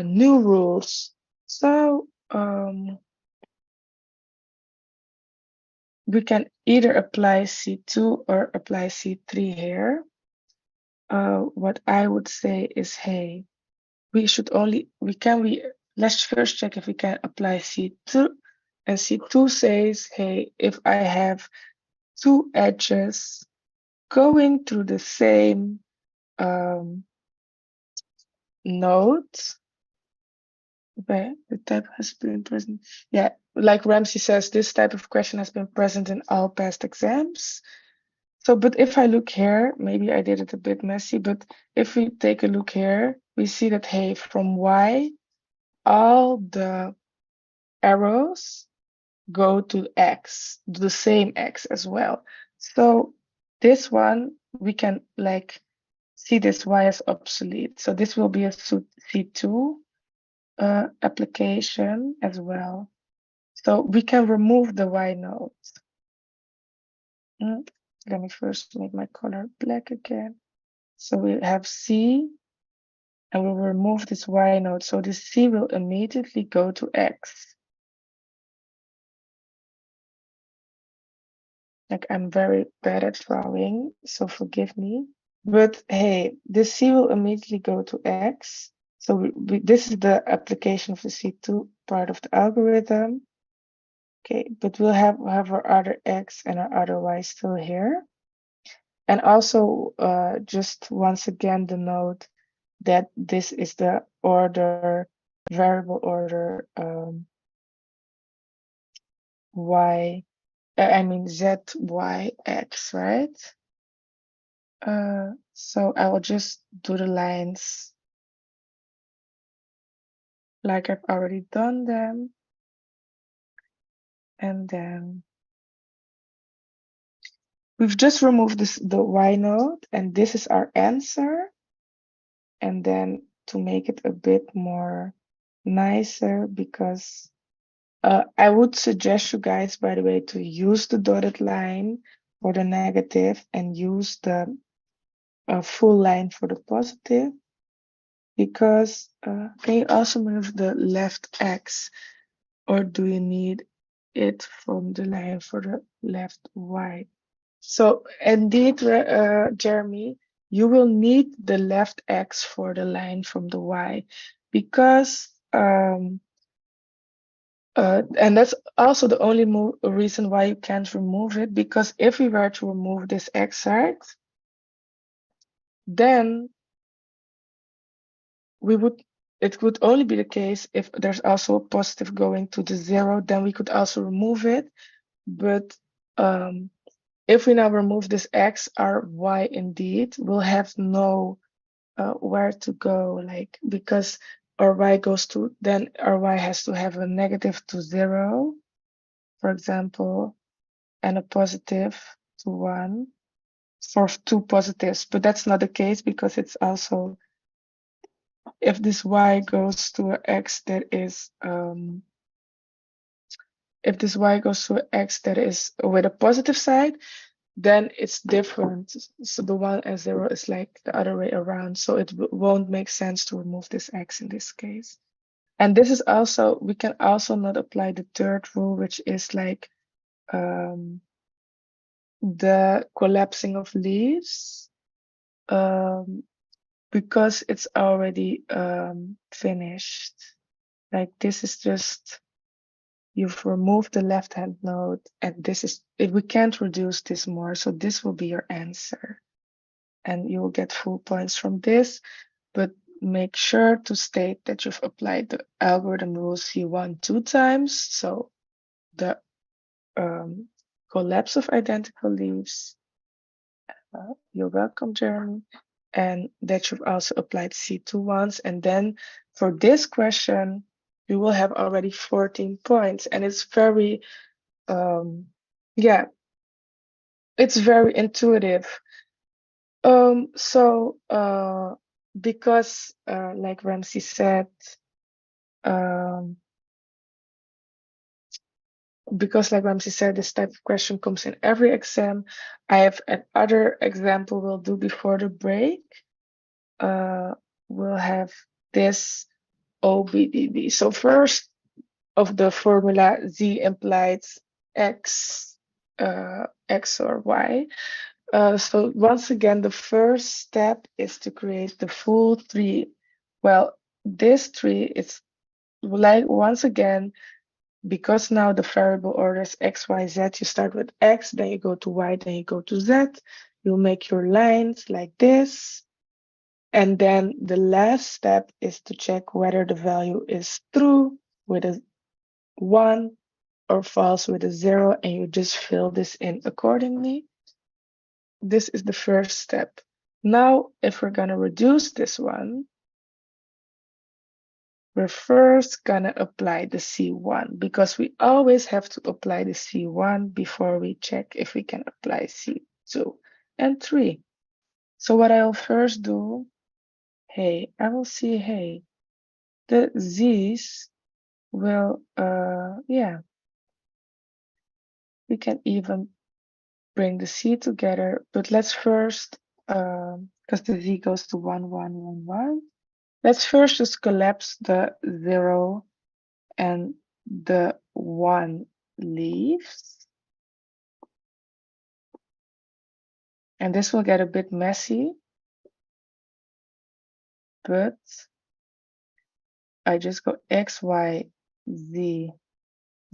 S2: new rules. So we can either apply C2 or apply C3 here. What I would say is, hey, let's first check if we can apply C2. And C2 says, hey, if I have two edges going through the same node, where the type has been present. Yeah, like Ramsey says, this type of question has been present in all past exams. So, but if I look here, maybe I did it a bit messy, but if we take a look here, we see that, hey, from Y, all the arrows go to X, the same X as well. So this one, we can see this Y as obsolete. So this will be a C2. application as well. So we can remove the Y node. Let me first make my color black again. So we have C, and we'll remove this Y node. So this C will immediately go to X. Like, I'm very bad at drawing, so forgive me. But hey, this C will immediately go to X. So this is the application of the C2 part of the algorithm. Okay, but we'll have our other X and our other Y still here. And also, just once again, the note that this is the order, variable order Y, I mean Z, Y, X, right? So I will just do the lines like I've already done them. And then we've just removed the Y node, and this is our answer. And then to make it a bit more nicer, because I would suggest you guys, by the way, to use the dotted line for the negative and use the full line for the positive, because can you also move the left X, or do you need it from the line for the left Y? So indeed, Jeremy, you will need the left X for the line from the Y, because and that's also the only reason why you can't remove it, because if we were to remove this X side, then it would only be the case if there's also a positive going to the 0, then we could also remove it. But if we now remove this X, our Y indeed will have no where to go, like, because our Y goes to, then our Y has to have a negative to 0, for example, and a positive to 1 for 2 positives. But that's not the case, because it's also, if this Y goes to an X that is if this Y goes to an X that is with a positive side, then it's different. So the 1 and 0 is like the other way around. So it won't make sense to remove this X in this case. And this is also, we can also not apply the third rule, which is like the collapsing of leaves, because it's already finished. Like, this is just, you've removed the left hand node, and this is it. We can't reduce this more, so this will be your answer, and you will get full points from this. But make sure to state that you've applied the algorithm rule C1 2 times, so the collapse of identical leaves. You're welcome, Jeremy. And that you've also applied C2 once, and then for this question you will have already 14 points, and it's very yeah, it's very intuitive. So because like Ramsey said, this type of question comes in every exam. I have another example we'll do before the break. We'll have this OBDB. So first of the formula, Z implies X, X or Y. So once again, the first step is to create the full tree. Well, this tree is like, once again, because now the variable order is X, Y, Z, you start with X, then you go to Y, then you go to Z. You'll make your lines like this. And then the last step is to check whether the value is true with a 1 or false with a 0, and you just fill this in accordingly. This is the first step. Now, if we're gonna reduce this one, we're first gonna apply the C1, because we always have to apply the C1 before we check if we can apply C2 and 3. So what I'll first do, hey, the z's will, we can even bring the c together, but let's first, because the z goes to 1, 1, 1, 1. Let's first just collapse the 0 and the 1 leaves. And this will get a bit messy, but I just go x, y, z,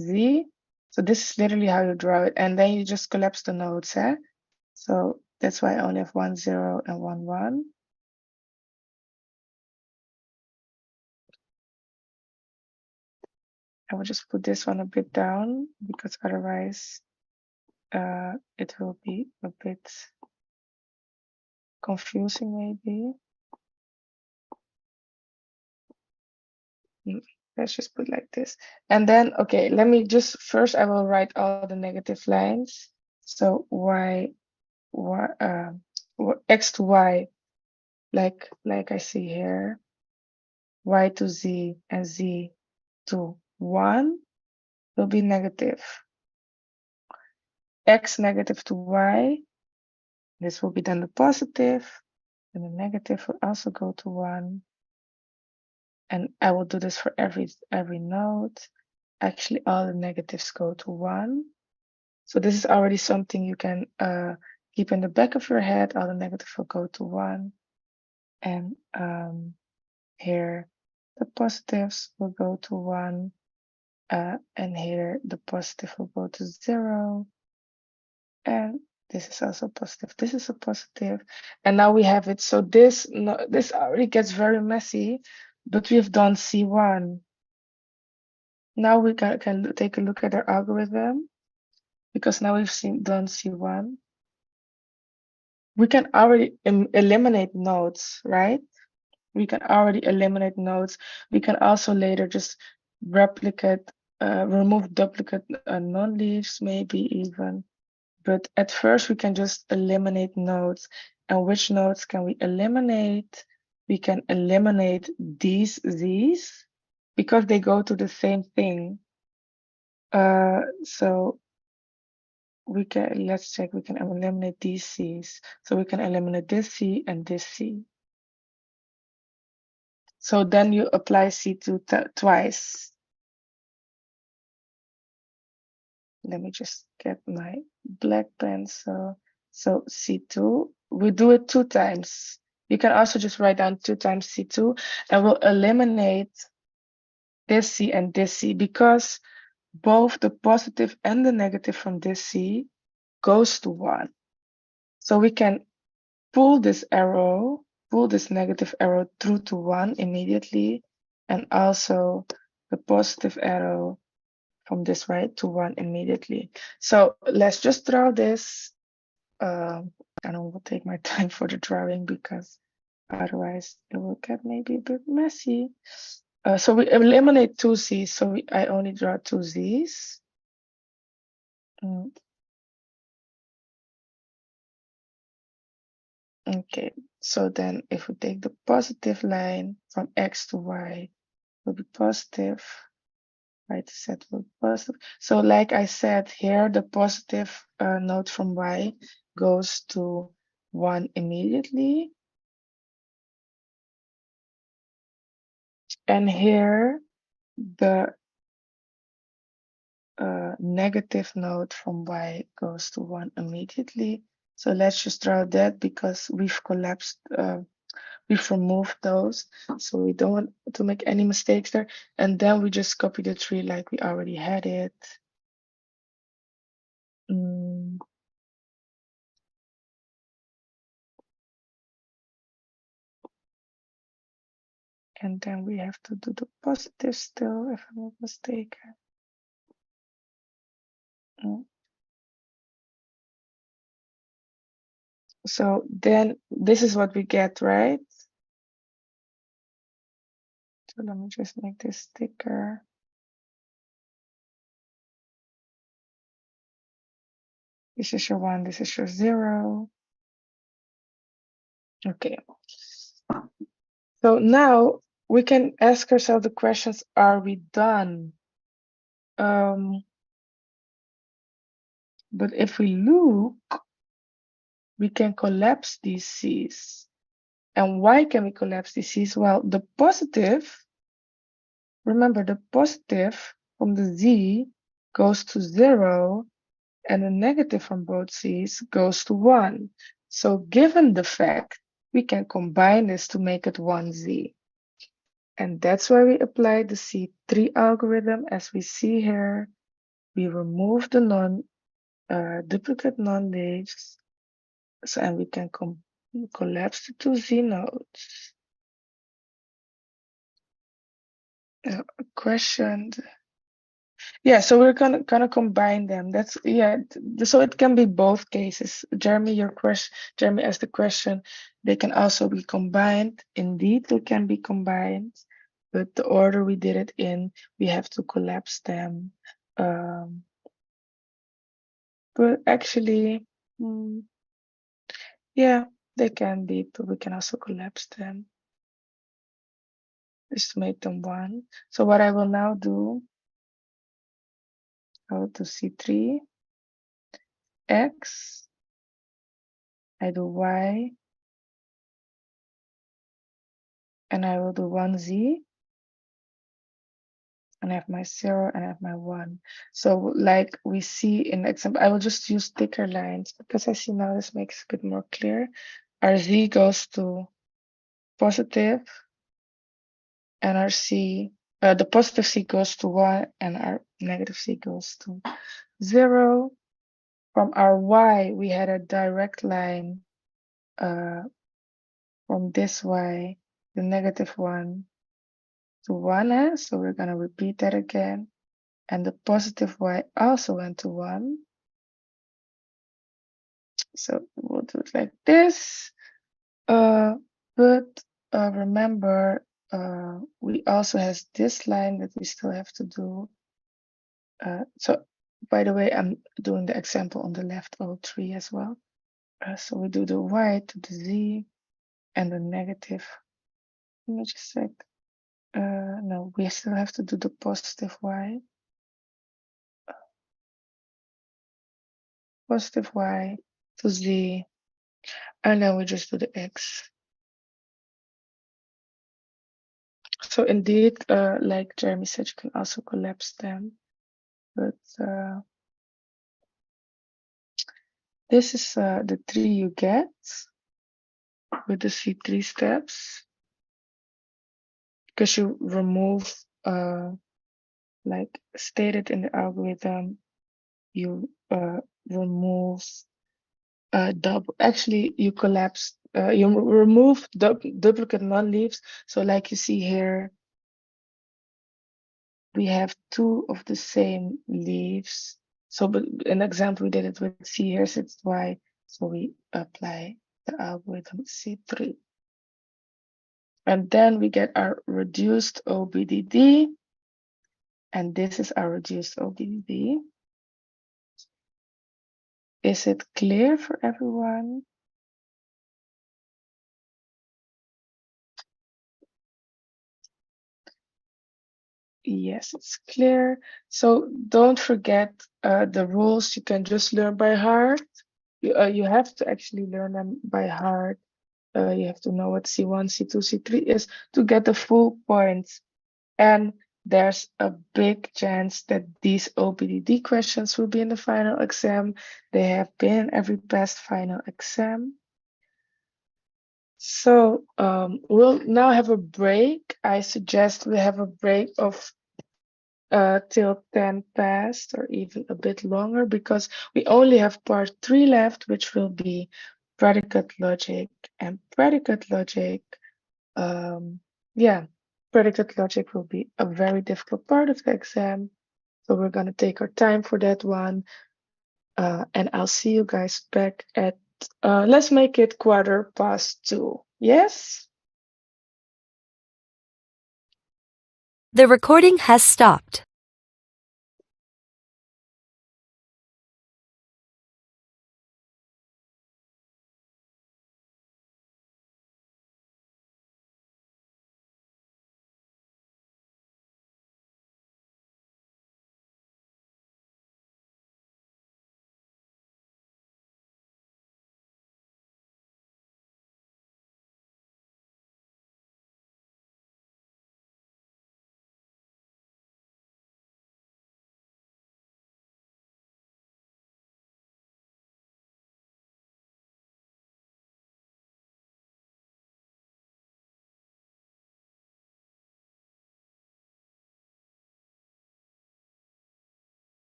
S2: z. So this is literally how you draw it. And then you just collapse the nodes. So that's why I only have 1, 0 and 1, 1. I will just put this one a bit down because otherwise it will be a bit confusing maybe. Let's just put like this. And then, okay, let me just, first I will write all the negative lines. So x to y, like I see here, y to z and z to 1 will be negative. X negative to y, this will be then the positive, and the negative will also go to 1. And I will do this for every node. Actually, all the negatives go to 1. So this is already something you can keep in the back of your head. All the negatives will go to 1. And here the positives will go to 1. And here the positive will go to 0. And this is also positive. This is a positive. And now we have it. So this already gets very messy, but we've done C1. Now we can take a look at our algorithm, because now we've done C1. We can already eliminate nodes, right? We can already eliminate nodes. We can also later just replicate, remove duplicate non-leaves, maybe even. But at first we can just eliminate nodes. And which nodes can we eliminate? We can eliminate these z's because they go to the same thing. So we can, let's check, we can eliminate these c's. So we can eliminate this c and this c. So then you apply C2 twice. Let me just get my black pencil. So C2, we do it 2 times. You can also just write down 2 times C2, and we'll eliminate this C and this C because both the positive and the negative from this C goes to 1. So we can pull this arrow, pull this negative arrow through to 1 immediately, and also the positive arrow from this right to 1 immediately. So let's just draw this. I don't will take my time for the drawing because otherwise it will get maybe a bit messy. So we eliminate 2 C's, so I only draw 2 Z's. Okay, so then if we take the positive line from X to Y, will be positive. Right, set will be positive. So like I said here, the positive node from Y goes to 1 immediately. And here the negative node from Y goes to 1 immediately. So let's just draw that because we've collapsed, we've removed those. So we don't want to make any mistakes there. And then we just copy the tree like we already had it. And then we have to do the positive still, if I'm not mistaken. So then this is what we get, right? So let me just make this thicker. This is your 1, this is your 0. Okay. So now we can ask ourselves the questions, are we done? But if we look, we can collapse these C's. And why can we collapse these C's? Well, the positive, remember the positive from the Z goes to 0 and the negative from both C's goes to 1. So given the fact, we can combine this to make it 1Z. And that's why we apply the C3 algorithm. As we see here, we remove the duplicate non-leaves, so, and we can collapse the two Z nodes. Question. Yeah, so we're gonna combine them. That's so it can be both cases. Jeremy asked the question. They can also be combined. Indeed, they can be combined, but the order we did it in, we have to collapse them. But actually, yeah, they can be, but we can also collapse them. Just to make them one. So what I will now do, I will do C3, X, I do Y, and I will do 1Z, and I have my 0 and I have my 1. So like we see in the example, I will just use thicker lines because I see now this makes it a bit more clear. Our Z goes to positive, and our C, the positive C goes to 1, and our negative C goes to 0. From our Y, we had a direct line from this Y, the negative 1 to 1, so we're going to repeat that again. And the positive Y also went to 1. So we'll do it like this. But remember, we also has this line that we still have to do. So by the way, I'm doing the example on the left, all 3 as well. So we do the Y to the Z and the negative. Let me just check. No, we still have to do the positive Y. Positive Y to Z. And then we just do the X. So indeed, like Jeremy said, you can also collapse them. But this is the 3 you get with the C3 steps. Because you remove, like stated in the algorithm, you remove double. Actually, you collapse. You remove duplicate non-leaves. So like you see here, we have 2 of the same leaves. So, but an example, we did it with C, here's its Y. So we apply the algorithm C3. And then we get our reduced OBDD. And this is our reduced OBDD. Is it clear for everyone? Yes, it's clear. So don't forget the rules you can just learn by heart. You have to actually learn them by heart. You have to know what C1, C2, C3 is to get the full points. And there's a big chance that these OBDD questions will be in the final exam. They have been in every past final exam. So we'll now have a break. I suggest we have a break of till 10 past or even a bit longer because we only have part 3 left, which will be predicate logic. And predicate logic, predicate logic will be a very difficult part of the exam. So we're going to take our time for that one. And I'll see you guys back at, let's make it 2:15. Yes?
S3: The recording has stopped.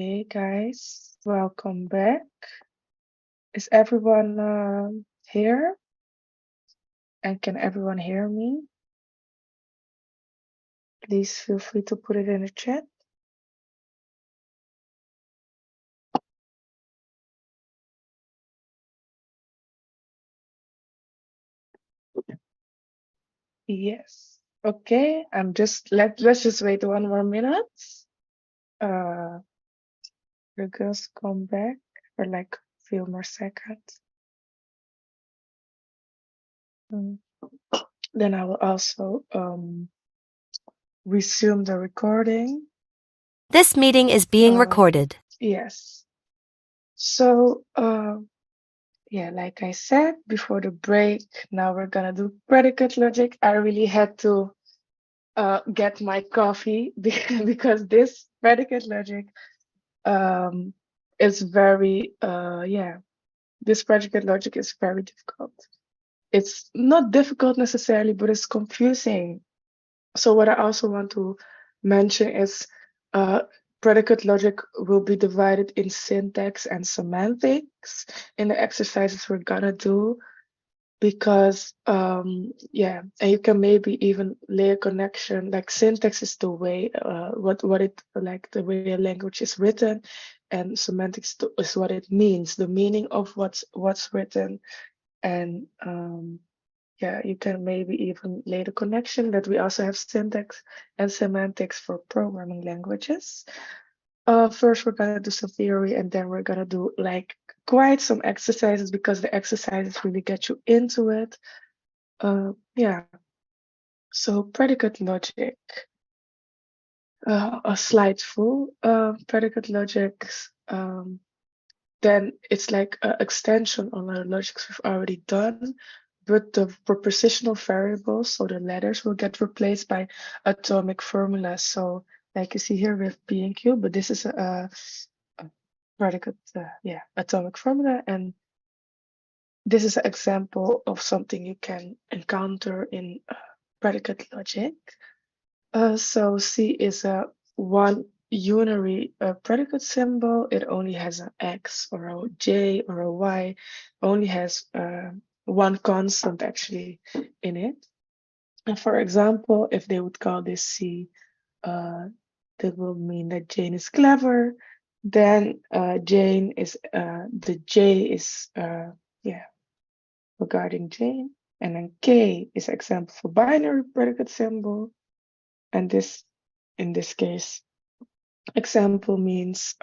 S2: Hey guys, welcome back. Is everyone here? And can everyone hear me? Please feel free to put it in the chat. Yes. Okay, let's just wait 1 more minute. Uh the girls come back for like a few more seconds. Mm. Then I will also resume the recording.
S3: This meeting is being recorded.
S2: Yes. So yeah, like I said before the break, now we're gonna do predicate logic. I really had to get my coffee because this predicate logic is very this predicate logic is very difficult. It's not difficult necessarily, but it's confusing. So what I also want to mention is predicate logic will be divided in syntax and semantics in the exercises we're gonna do, because and you can maybe even lay a connection. Like syntax is the way what it, like the way a language is written, and semantics is what it means, the meaning of what's written. And you can maybe even lay the connection that we also have syntax and semantics for programming languages. First we're gonna do some theory, and then we're gonna do like quite some exercises, because the exercises really get you into it. Yeah, so predicate logic, a slide full predicate logics. Then it's like an extension on our logics we've already done, but the propositional variables, so the letters, will get replaced by atomic formulas. So like you see here, we have P and Q, but this is a predicate, atomic formula, and this is an example of something you can encounter in predicate logic. So C is a one unary predicate symbol. It only has an X or a J or a Y, only has one constant actually in it. And for example, if they would call this C, that will mean that Jane is clever. Then Jane is the J is regarding Jane, and then K is example for binary predicate symbol, and this in this case example means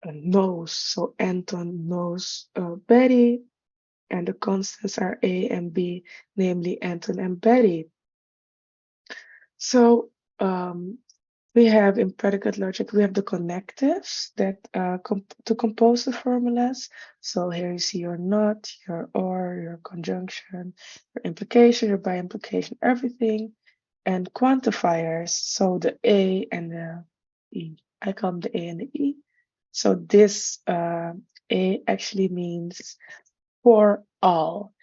S2: knows. So Anton knows Betty, and the constants are A and B, namely Anton and Betty. So we have in predicate logic, we have the connectives that to compose the formulas. So here you see your not, your or, your conjunction, your implication, your by implication, everything, and quantifiers. So the A and the E. I call them the A and the E. So this A actually means for all,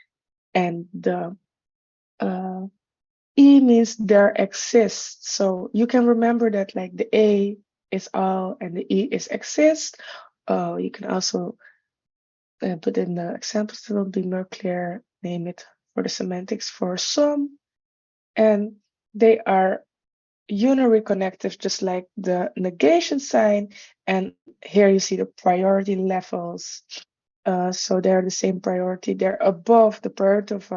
S2: and the E means there exists. So you can remember that like the A is all and the E is exist. You can also put in the examples that will be more clear, name it for the semantics for some, and they are unary connectives, just like the negation sign. And here you see the priority levels. So they're the same priority. They're above the priority of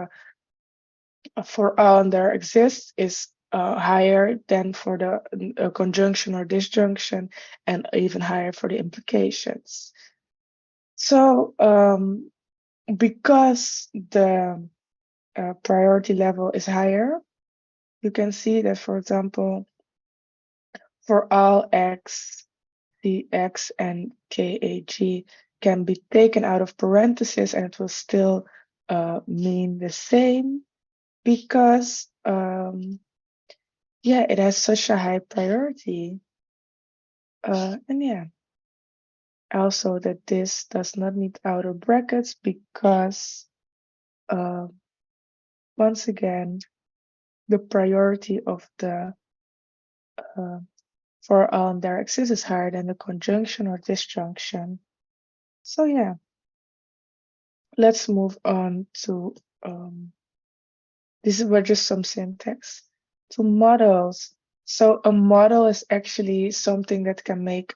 S2: for all, and there exists is higher than for the conjunction or disjunction, and even higher for the implications. So because the priority level is higher, you can see that, for example, for all x, cx, and kag can be taken out of parentheses, and it will still mean the same, because it has such a high priority. And also that this does not need outer brackets, because once again, the priority of the for all their x's is higher than the conjunction or disjunction. So yeah, let's move on to these were just some syntax to models. So a model is actually something that can make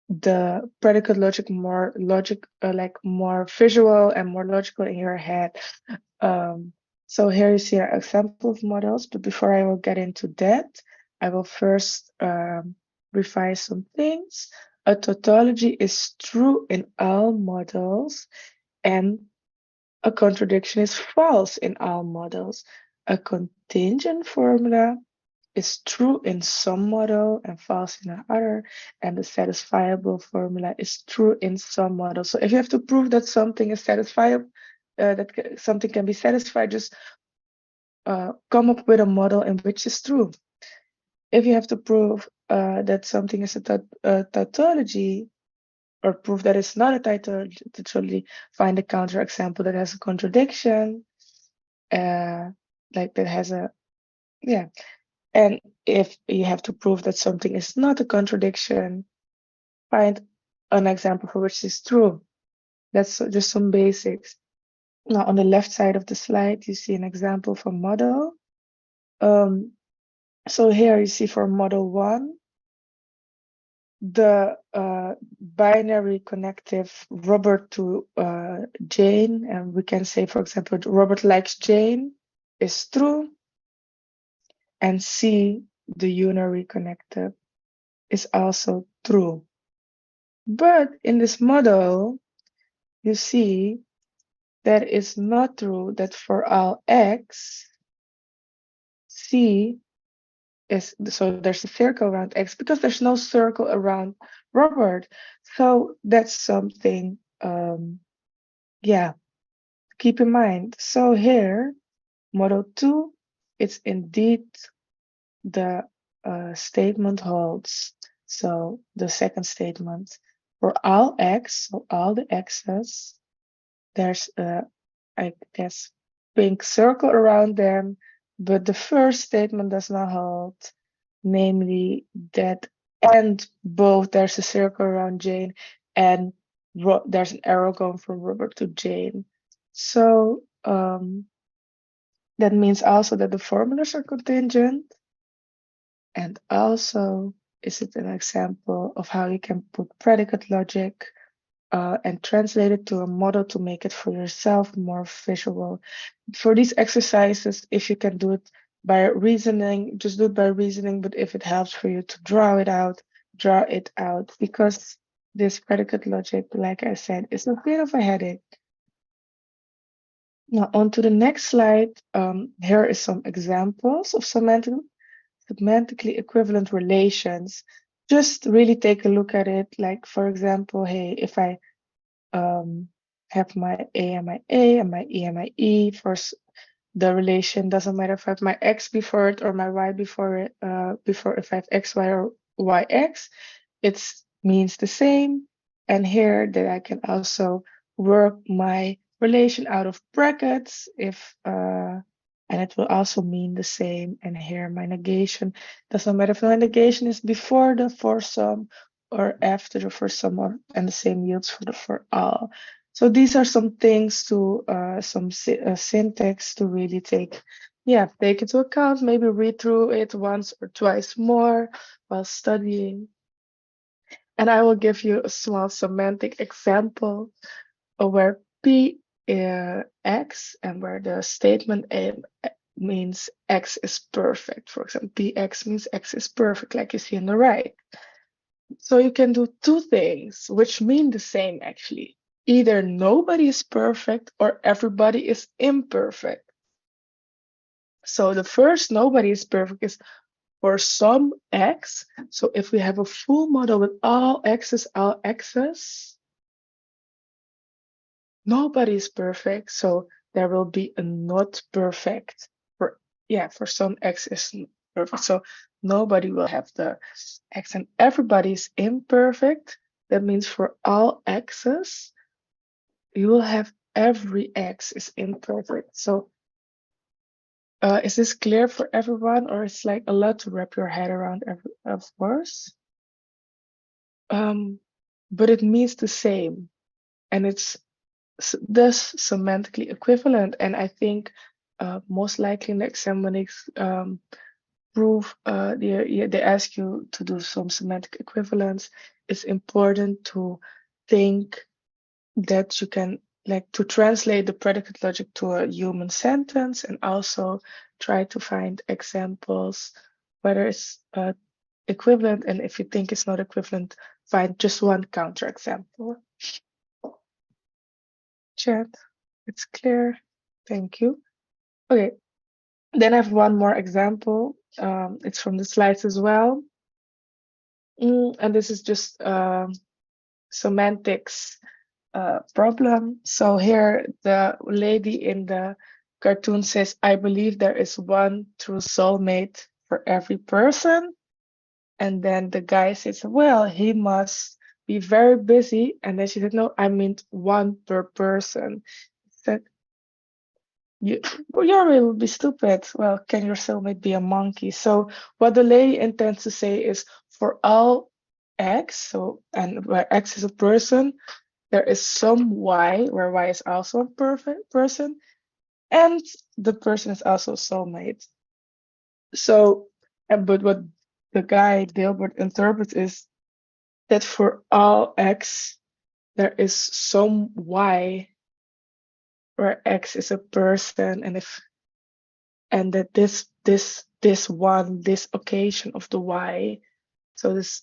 S2: the predicate logic more more visual and more logical in your head. So here you see an example of models, but before I will get into that, I will first revise some things. A tautology is true in all models, and a contradiction is false in all models. A contingent formula is true in some model and false in another, and the satisfiable formula is true in some models. So if you have to prove that something is satisfiable, something can be satisfied, just come up with a model in which is true. If you have to prove that something is a tautology, or prove that it's not a tautology, find a counterexample that has a contradiction, like that has a, yeah. And if you have to prove that something is not a contradiction, find an example for which is true. That's just some basics. Now, on the left side of the slide, you see an example for model. So here you see for model 1, the binary connective Robert to Jane, and we can say, for example, Robert likes Jane is true, and C, the unary connective, is also true. But in this model, you see that it's not true that for all x, C is, so there's a circle around x because there's no circle around Robert. So that's something, yeah, keep in mind. So here, model 2, it's indeed the statement holds. So the second statement, for all x, so all the x's, there's a, I guess, pink circle around them, but the first statement does not hold, namely that and both there's a circle around Jane and there's an arrow going from Robert to Jane. So that means also that the formulas are contingent, and also is it an example of how you can put predicate logic and translate it to a model to make it for yourself more visual. For these exercises, if you can do it by reasoning, just do it by reasoning, but if it helps for you to draw it out, because this predicate logic, like I said, is a bit of a headache. Now on to the next slide. Here is some examples of semantically equivalent relations. Just really take a look at it. Like, for example, hey, if I have my A and my A and my E and my E, for the relation doesn't matter if I have my X before it or my Y before it, if I have X, Y, or Y, X, it means the same. And here that I can also work my relation out of brackets if and it will also mean the same. And here my negation doesn't matter if my negation is before the for some or after the for some, and the same yields for the for all. So these are some things to some syntax to really take into account. Maybe read through it once or twice more while studying. And I will give you a small semantic example of where P X and where the statement A means X is perfect. For example, PX means X is perfect, like you see on the right. So you can do two things, which mean the same actually. Either nobody is perfect or everybody is imperfect. So the first nobody is perfect is for some X. So if we have a full model with all x's, nobody is perfect. So there will be a not perfect for some X is perfect. So nobody will have the X, and everybody is imperfect. That means for all x's, you will have every X is imperfect. So Is this clear for everyone, or it's like a lot to wrap your head around, of course? But it means the same, and it's thus semantically equivalent. And I think most likely in the exam when they prove they ask you to do some semantic equivalence, it's important to think that you can like to translate the predicate logic to a human sentence, and also try to find examples whether it's equivalent, and if you think it's not equivalent, find just one counterexample. Chat, it's clear. Thank you. Okay, then I have one more example. It's from the slides as well. And this is just semantics problem. So here the lady in the cartoon says, I believe there is one true soulmate for every person. And then the guy says, well, he must be very busy. And then she said, no, I meant one per person. He said, you will be stupid. Well, can your soulmate be a monkey? So what the lady intends to say is for all x, so and where x is a person, there is some y, where y is also a perfect person, and the person is also a soulmate. So, but what the guy Dilbert interprets is that for all x, there is some y where x is a person, and that this occasion of the y, so this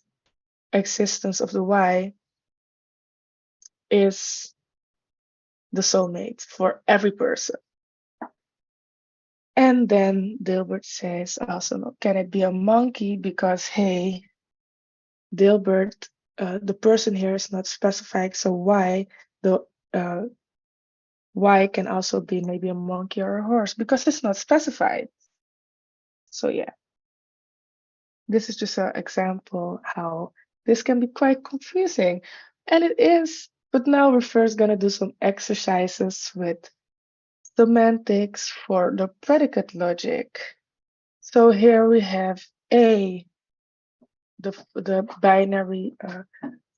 S2: existence of the y is the soulmate for every person. And then Dilbert says also, no, can it be a monkey? Because hey, Dilbert, the person here is not specified, so why the y can also be maybe a monkey or a horse because it's not specified. So yeah, this is just an example how this can be quite confusing, and it is. But now we're first gonna do some exercises with semantics for the predicate logic. So here we have A, the binary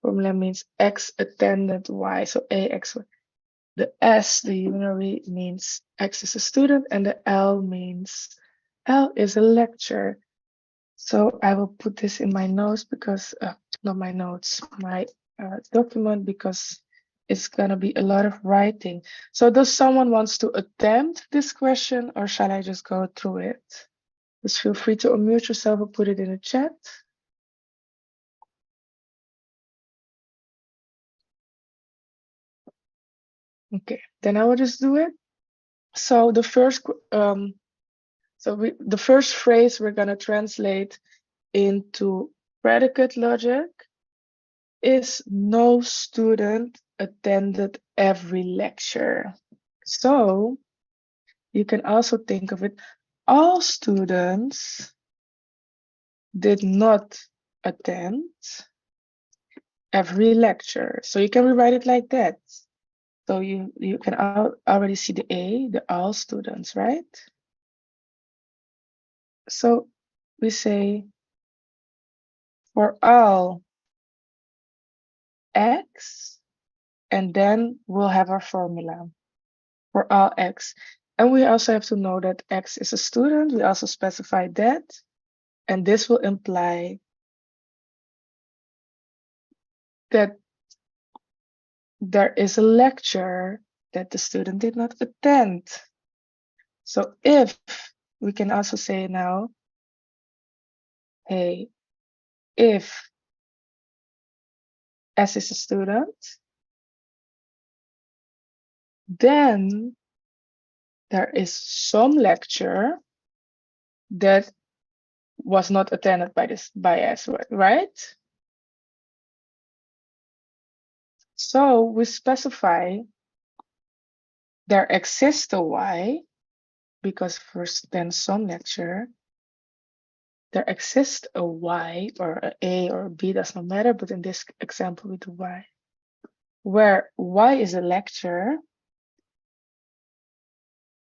S2: formula means X attendant Y, so A X Y. The S, the unary, means X is a student, and the L means L is a lecture. So I will put this in my notes because, not my notes, my document, because it's gonna be a lot of writing. So does someone wants to attempt this question, or shall I just go through it? Just feel free to unmute yourself or put it in the chat. Okay, then I will just do it. So the first, the first phrase we're gonna translate into predicate logic is no student attended every lecture. So you can also think of it, all students did not attend every lecture. So you can rewrite it like that. So you can already see the A, the all students, right? So we say for all x, and then we'll have our formula for all x. And we also have to know that x is a student. We also specify that. And this will imply that there is a lecture that the student did not attend. So if we can also say now, hey, if S is a student, then there is some lecture that was not attended by S, right? So we specify there exists a Y, because first then some lecture, there exists a Y or a or a B, does not matter, but in this example we do Y, where Y is a lecture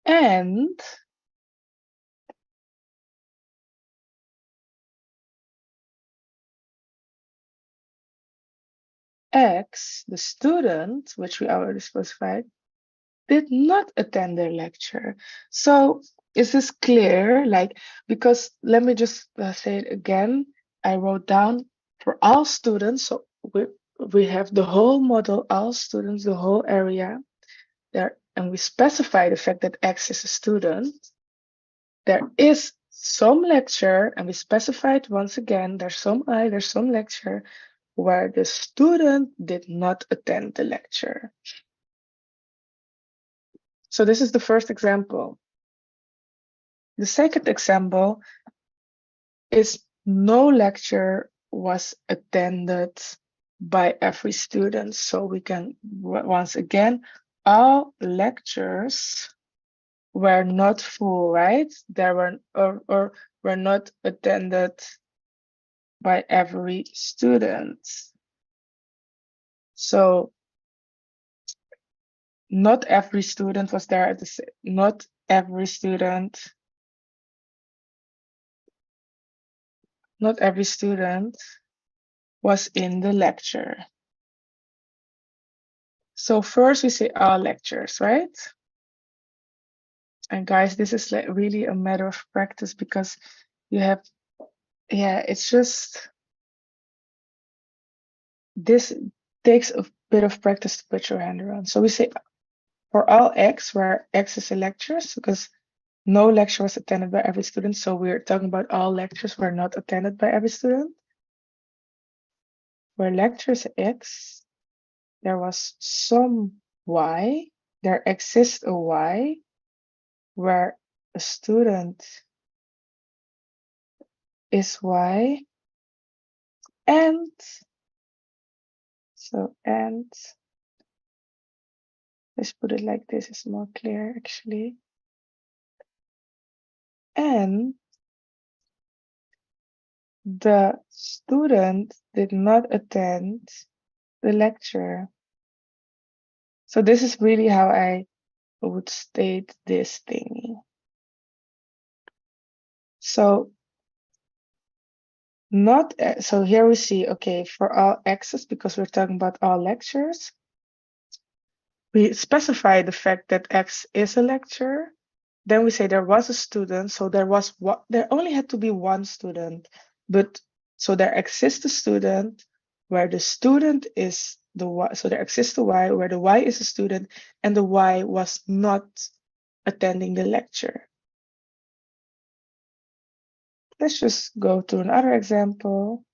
S2: and X, the student, which we already specified, did not attend their lecture. So is this clear? Like, because let me just say it again. I wrote down for all students, so we have the whole model, all students, the whole area there, and we specify the fact that X is a student. There is some lecture, and we specified once again, there's some lecture where the student did not attend the lecture. So this is the first example. The second example is no lecture was attended by every student. So we can, once again, all lectures were not full, right? There were or were not attended by every student. So not every student was there at the same, not every student was in the lecture. So first we say all lectures, right? And guys, this is like really a matter of practice because you have, yeah, it's just, this takes a bit of practice to put your hand around. So we say for all X, where X is a lectures, because no lecture was attended by every student. So we're talking about all lectures were not attended by every student. Where lectures X, there was some Y, there exists a Y where a student is Y, and so, and let's put it like this, is more clear actually. And the student did not attend the lecture. So this is really how I would state this thingy. So not, so here we see, okay, for all X's, because we're talking about all lectures, we specify the fact that X is a lecture. Then we say there was a student, so there was what, there only had to be one student, but so there exists a student where the student is the Y, so there exists a Y where the Y is a student and the Y was not attending the lecture. Let's just go to another example.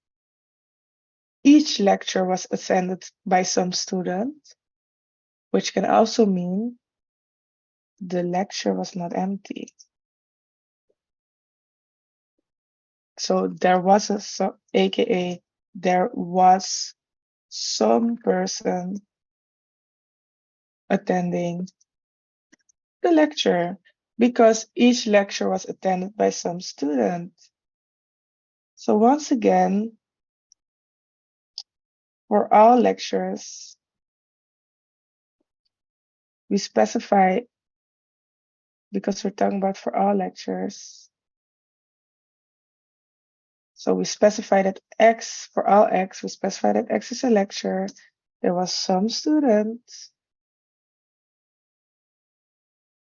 S2: Each lecture was attended by some student, which can also mean the lecture was not empty. So there was aka there was some person attending the lecture, because each lecture was attended by some student. So once again, for all lectures, we specify, because we're talking about for all lectures, so we specify that X, for all X, we specify that X is a lecture. There was some student.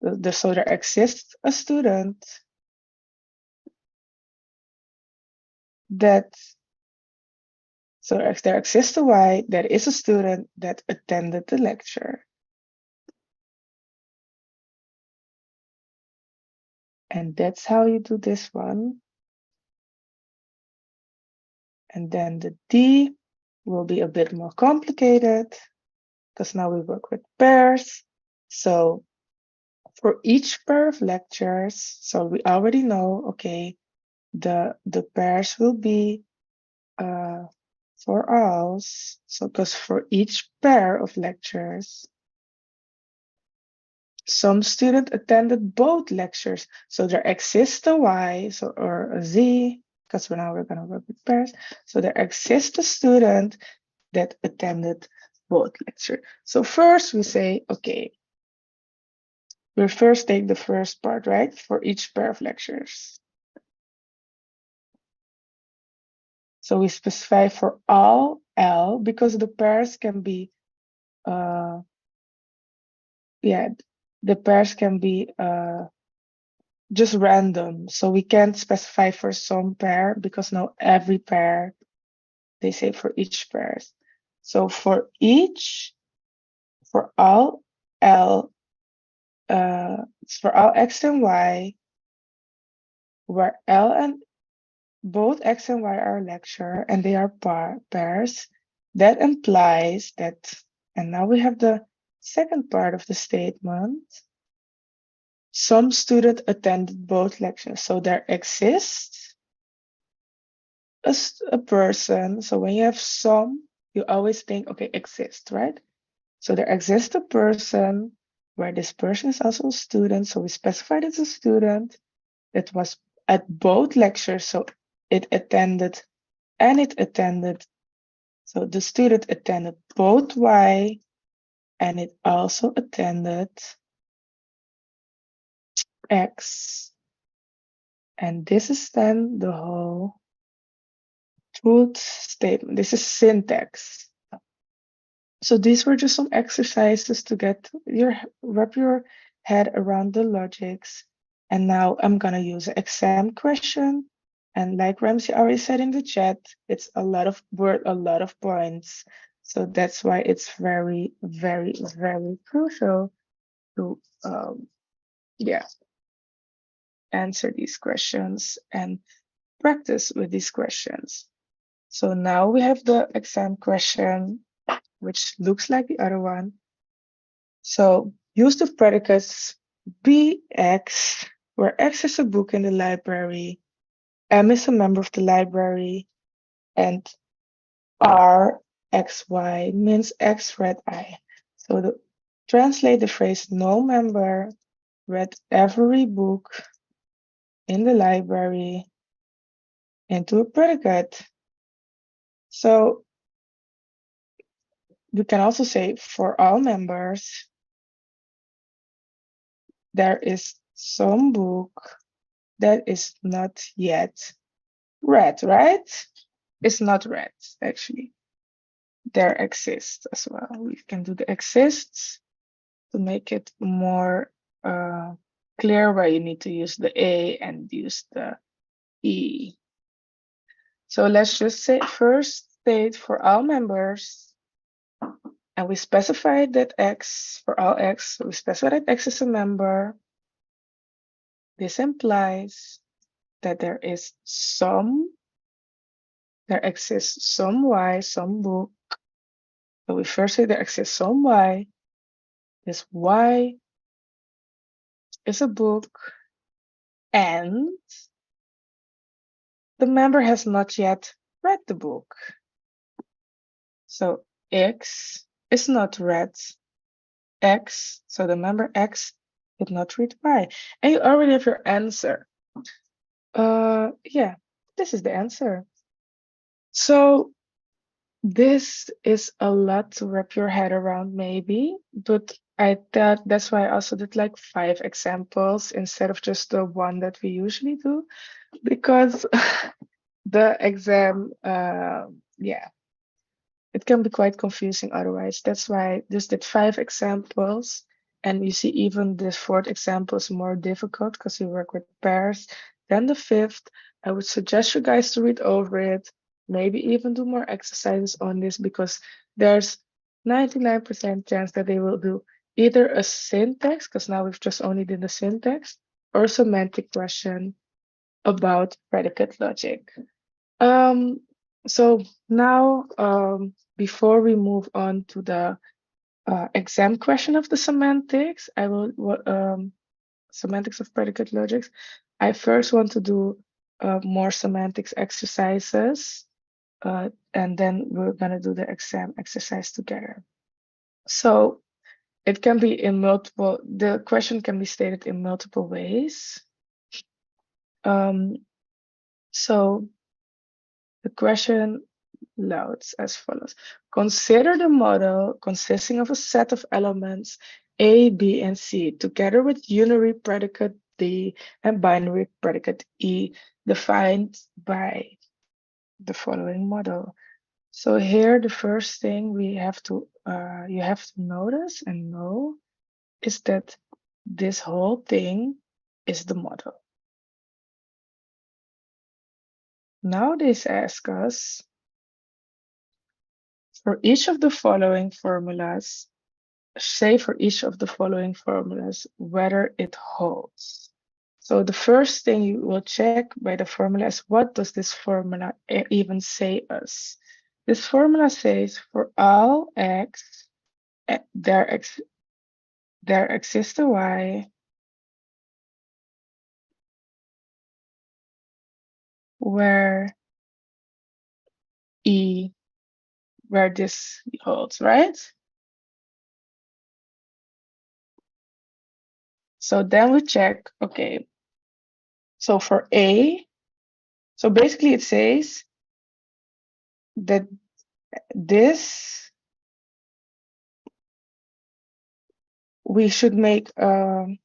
S2: So there exists a student that, so there exists a Y, there is a student that attended the lecture. And that's how you do this one. And then the D will be a bit more complicated because now we work with pairs. So for each pair of lectures, so we already know, okay, the pairs will be for alls. So because for each pair of lectures, some student attended both lectures. So there exists a Y, so or a Z, because now we're going to work with pairs. So there exists a student that attended both lectures. So first we say, okay, we'll first take the first part, right? For each pair of lectures. So we specify for all L, because the pairs can be the pairs can be just random. So we can't specify for some pair because now every pair, they say for each pairs. So for all L, for all X and Y, where L and both X and Y are lecture and they are pairs, that implies that, and now we have the second part of the statement, some student attended both lectures. So there exists a person. So when you have some, you always think, okay, exist, right? So there exists a person where this person is also a student. So we specified as a student that was at both lectures. So it attended and it attended. So the student attended both Y and it also attended X. And this is then the whole truth statement. This is syntax. So these were just some exercises to wrap your head around the logics. And now I'm gonna use an exam question. And like Ramsey already said in the chat, it's a lot of word, a lot of points. So that's why it's very, very, very crucial to answer these questions and practice with these questions. So now we have the exam question, which looks like the other one. So use the predicates BX, where X is a book in the library, M is a member of the library, and RXY means X read I. So translate the phrase no member read every book in the library into a predicate. So we can also say for all members, there is some book that is not yet read, right? It's not read, actually. There exists as well. We can do the exists to make it more clear where you need to use the A and use the E. So let's just say first state for all members, and we specified that X, for all X, so we specified that X is a member. This implies that there exists some Y, some book. So we first say there exists some Y. This Y is a book, and the member has not yet read the book. So X is not read X, so the member X did not read Y. And you already have your answer. Yeah, this is the answer. So this is a lot to wrap your head around, maybe, but I thought that's why I also did like 5 examples instead of just the one that we usually do, because the exam, it can be quite confusing otherwise. That's why I just did 5 examples. And you see even the 4th example is more difficult because you work with pairs than the 5th. I would suggest you guys to read over it, maybe even do more exercises on this, because there's 99% chance that they will do either a syntax, because now we've just only did the syntax, or a semantic question about predicate logic. So now, before we move on to the exam question of the semantics, semantics of predicate logics. I first want to do more semantics exercises, and then we're gonna do the exam exercise together. So it can be in multiple. The question can be stated in multiple ways. So the question loads as follows. Consider the model consisting of a set of elements A, B, and C, together with unary predicate D and binary predicate E, defined by the following model. So here, the first thing we have to you have to notice and know is that this whole thing is the model. Now this asks us, for each of the following formulas, say for each of the following formulas whether it holds. So the first thing you will check by the formula is, what does this formula even say us? This formula says for all x, there exists a y where where this holds, right? So then we check, okay, so for A, so basically it says that this, we should make the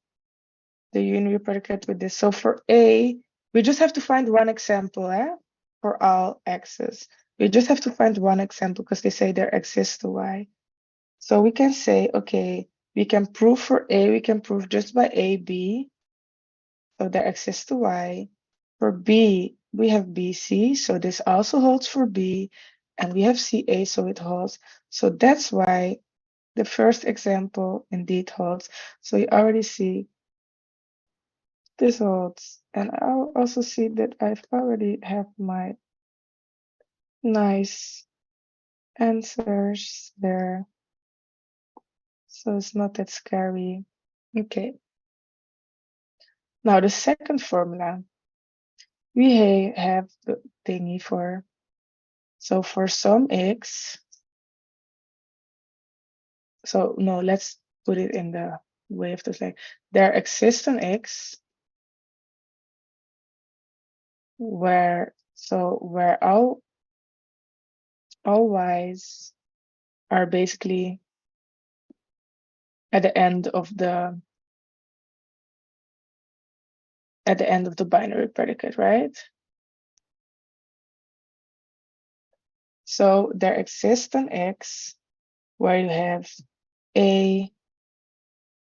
S2: unary predicate with this. So for A, we just have to find one example for all x's. We just have to find one example because they say there exists a y. So we can say, okay, we can prove for A, we can prove just by A, B. So there exists a y. For B, we have BC, so this also holds for B. And we have CA, so it holds. So that's why the first example indeed holds. So you already see this holds. And I'll also see that I've already have my nice answers there. So it's not that scary. Okay. Now the second formula, we have the thingy for, so for some x, so no, let's put it in the way of the like, there exists an x where all y's are basically at the end of the binary predicate, right? So there exists an x where you have A,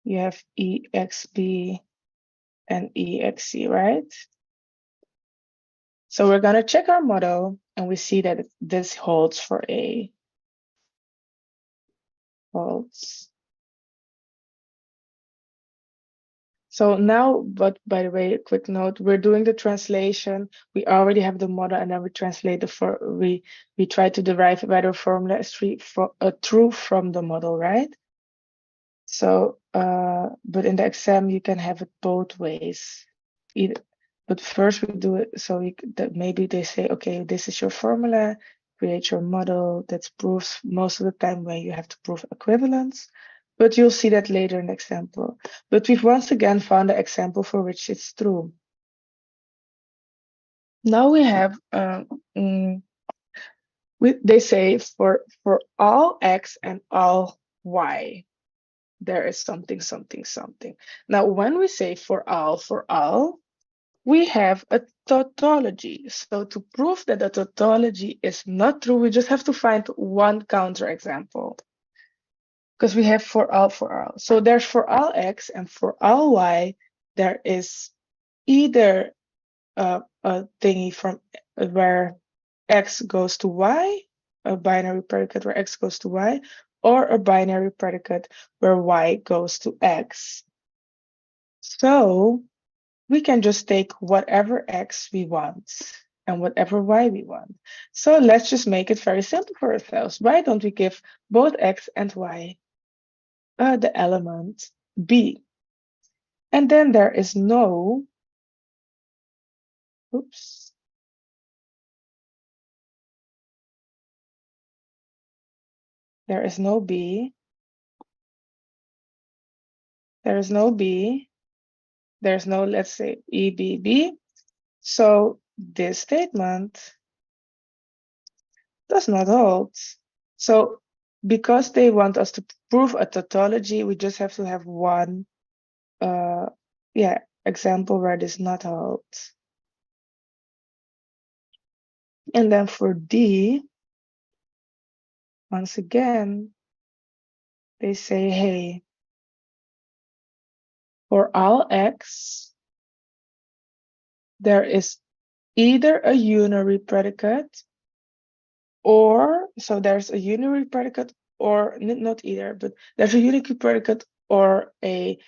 S2: you have EXB and EXC, right? So we're going to check our model and we see that this holds for A. Holds. So now, but by the way, a quick note, we're doing the translation. We already have the model and then we translate we try to derive whether formula is true from the model, right? So, but in the exam, you can have it both ways. But first we do it so that maybe they say, okay, this is your formula, create your model. That's proves most of the time when you have to prove equivalence. But you'll see that later in the example. But we've once again found an example for which it's true. Now we have, they say for all x and all y, there is something, something, something. Now, when we say for all, we have a tautology. So to prove that the tautology is not true, we just have to find one counterexample. Because we have for all. So there's for all x and for all y, there is either a thingy from where x goes to y, a binary predicate where x goes to y, or a binary predicate where y goes to x. So we can just take whatever x we want and whatever y we want. So let's just make it very simple for ourselves. Why don't we give both x and y the element b? And then there is no, oops. There is no b. There is no b. There's no, let's say, EBB. So this statement does not hold. So because they want us to prove a tautology, we just have to have one example where this not holds. And then for D, once again, they say, hey, for all x, there is either a unary predicate or, so there's a unary predicate or, not either, but there's a unary predicate or a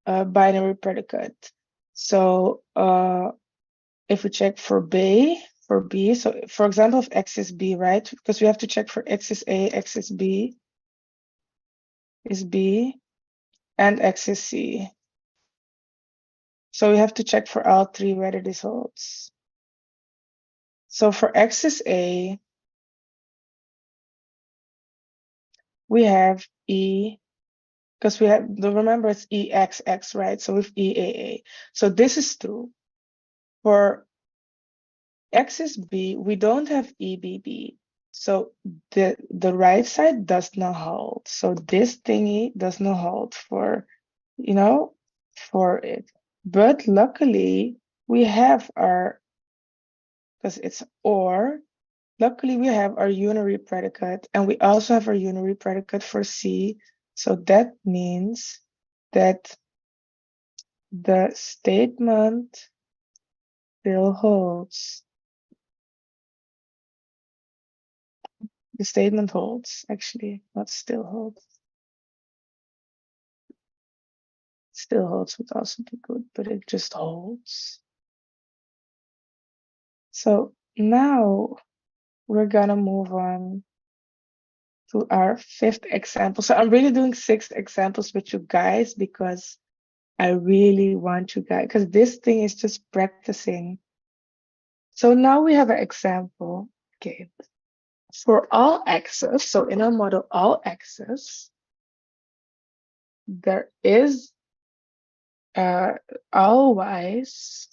S2: binary predicate. So if we check for B, so for example, if x is B, right? Because we have to check for x is A, x is B, and x is C. So we have to check for all three whether this holds. So for x is A, we have E, because we have, remember it's EXX, right? So with EAA. So this is true. For x is B, we don't have EBB. So the right side does not hold. So this thingy does not hold for, for it. But luckily we have our, because it's or, luckily we have our unary predicate, and we also have our unary predicate for C. So that means that the statement still holds. The statement holds, actually, not still holds. Still holds would also be good, but it just holds. So now we're gonna move on to our fifth example. So I'm really doing 6 examples with you guys because I really want you guys, because this thing is just practicing. So now we have an example. Okay. For all x's, so in our model, all x's, there is all y's,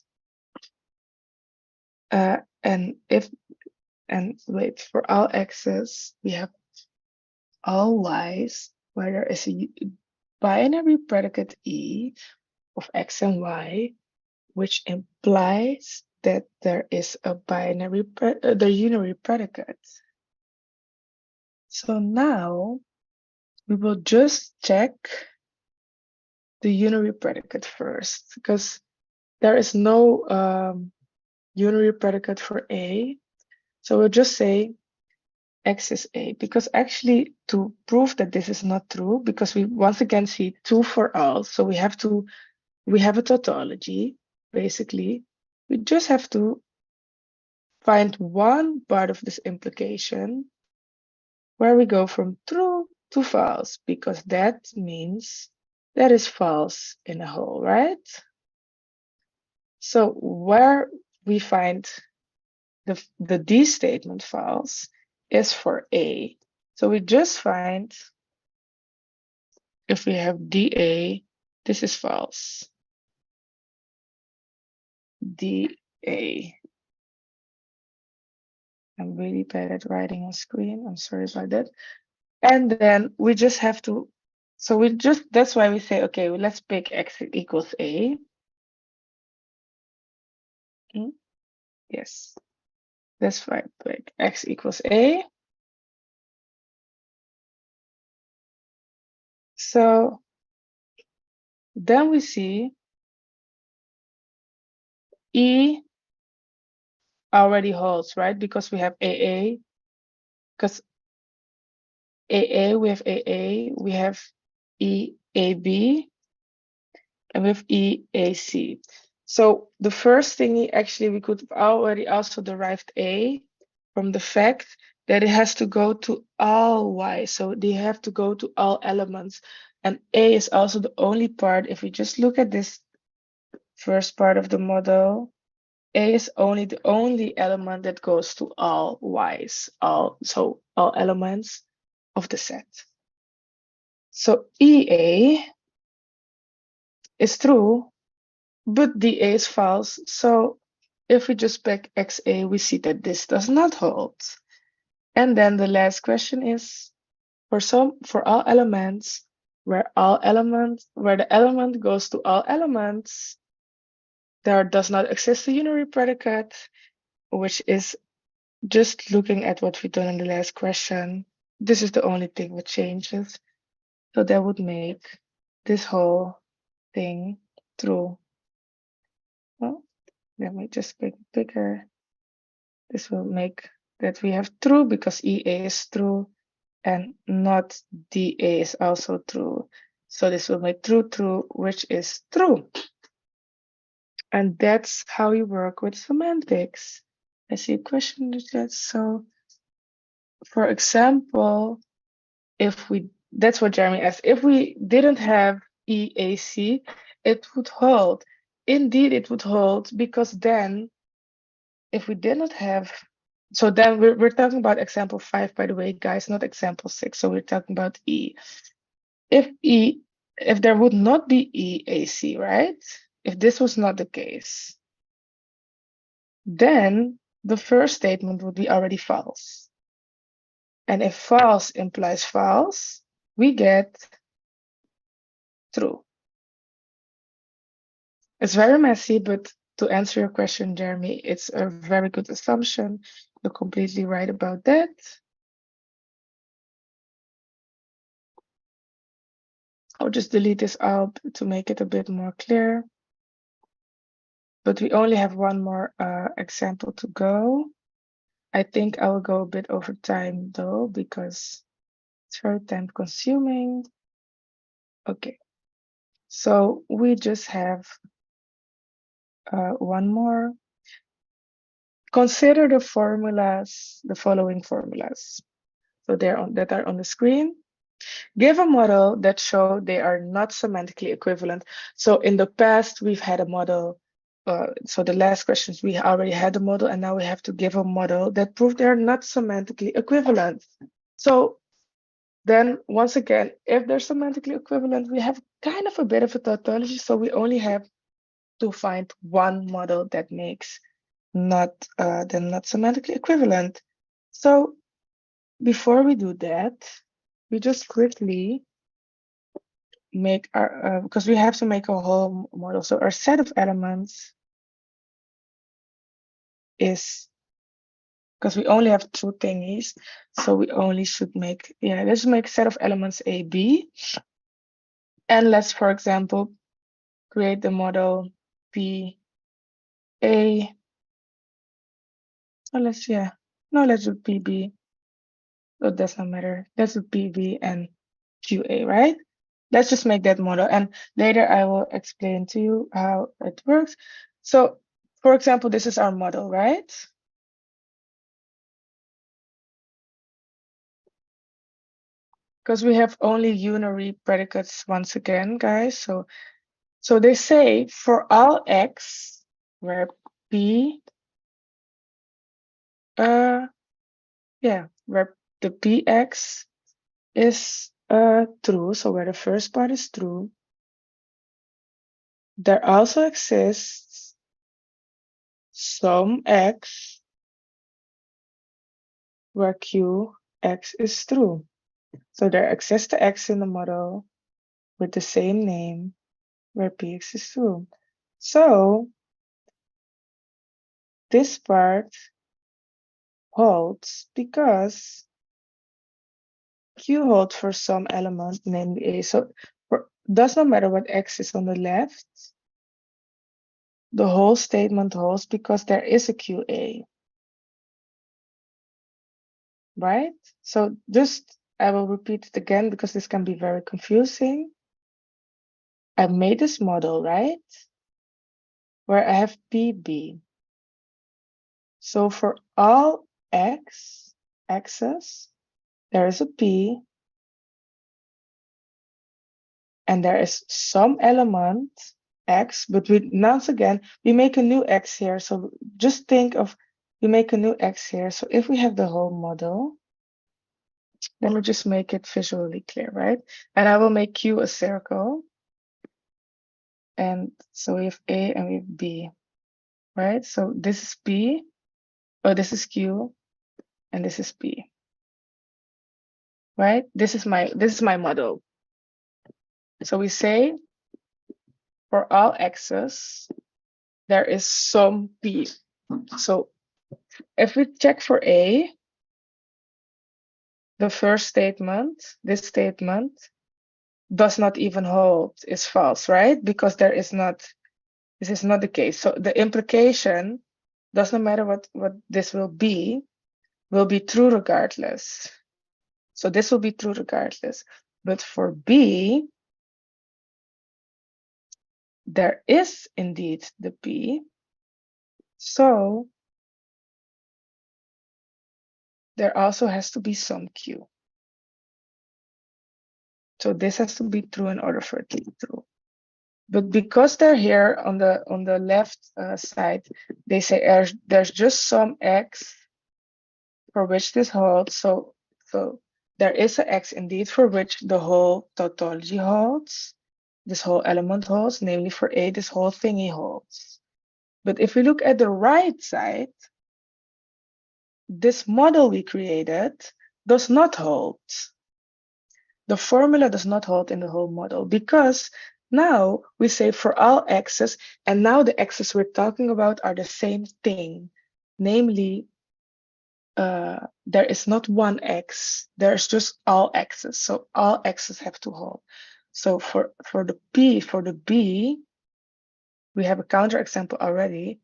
S2: and wait, for all x's, we have all y's where there is a binary predicate E of x and y, which implies that there is a binary, the unary predicate. So now we will just check the unary predicate first, because there is no unary predicate for A. So we'll just say x is A, because actually to prove that this is not true, because we once again see 2 for all, so we have a tautology, basically. We just have to find one part of this implication where we go from true to false, because that means that is false in a whole, right? So where we find the D statement false is for A. So we just find, if we have DA, this is false. DA. I'm really bad at writing on screen. I'm sorry about that. And then we just have to, so that's why we say, okay, well, let's pick x equals A. Yes, that's fine. Pick x equals A. So then we see E already holds, right? Because we have AA, because AA, we have AA, we have EAB, and we have EAC. So the first thing, actually, we could already also derived A from the fact that it has to go to all y. So they have to go to all elements. And A is also the only part, if we just look at this first part of the model, A is only the only element that goes to all y's, so all elements of the set. So EA is true, but DA is false. So if we just pick XA, we see that this does not hold. And then the last question is, for all elements, where the element goes to all elements, there does not exist a unary predicate, which is just looking at what we've done in the last question. this is the only thing that changes. So that would make this whole thing true. Well, let me just make it bigger. This will make that we have true because EA is true and not DA is also true. So this will make true, true, which is true. And that's how you work with semantics. I see a question in the chat. So for example, that's what Jeremy asked, if we didn't have EAC, it would hold. Indeed, it would hold because then if we did not have, so then we're talking about example 5, by the way, guys, not example 6. So we're talking about E. If there would not be EAC, right? If this was not the case, then the first statement would be already false. And if false implies false, we get true. It's very messy, but to answer your question, Jeremy, it's a very good assumption. You're completely right about that. I'll just delete this out to make it a bit more clear. But we only have one more example to go. I think I will go a bit over time though, because it's very time consuming. Okay, so we just have one more. Consider the formulas, the following formulas. So that are on the screen. Give a model that show they are not semantically equivalent. So in the past, we've had a model. So the last questions, we already had a model, and now we have to give a model that proves they're not semantically equivalent. So then once again, if they're semantically equivalent, we have kind of a bit of a tautology. So we only have to find one model that makes them not semantically equivalent. So before we do that, we just quickly make our, because we have to make a whole model. So our set of elements is, because we only have two thingies, so we only should make, let's make set of elements A, B. And let's, for example, create the model P, A. Oh, let's do PB. So it does not matter. Let's do PB and QA, right? Let's just make that model. And later I will explain to you how it works. So for example, this is our model, right? Because we have only unary predicates once again, guys. So they say for all x, where P, where the Px is true, so where the first part is true, there also exists some x where Qx is true. So there exists the x in the model with the same name where Px is true. So this part holds because Q holds for some element, namely A. So does not matter what x is on the left, the whole statement holds because there is a QA. Right? So just, I will repeat it again because this can be very confusing. I made this model, right? Where I have PB. So for all x's, there is a P, and there is some element x, but once again, we make a new x here. So just think of, we make a new x here. So if we have the whole model, let me just make it visually clear, right? And I will make Q a circle. And so we have A and we have B, right? So this is P, or this is Q, and this is P, right? This is my model. So we say for all x's, there is some P. So if we check for A, the first statement, this statement, does not even hold is false, right? Because this is not the case. So the implication doesn't matter what this will be true regardless. So this will be true regardless. But for B, there is indeed the P. So there also has to be some Q. So this has to be true in order for it to be true. But because they're here on the left side, they say there's just some X for which this holds. So there is an X indeed for which the whole tautology holds. This whole element holds, namely for A, this whole thingy holds. But if we look at the right side, this model we created does not hold. The formula does not hold in the whole model because now we say for all x's, and now the x's we're talking about are the same thing. Namely, there is not one x, there's just all x's. So all x's have to hold. So for the P, for the B, we have a counterexample already.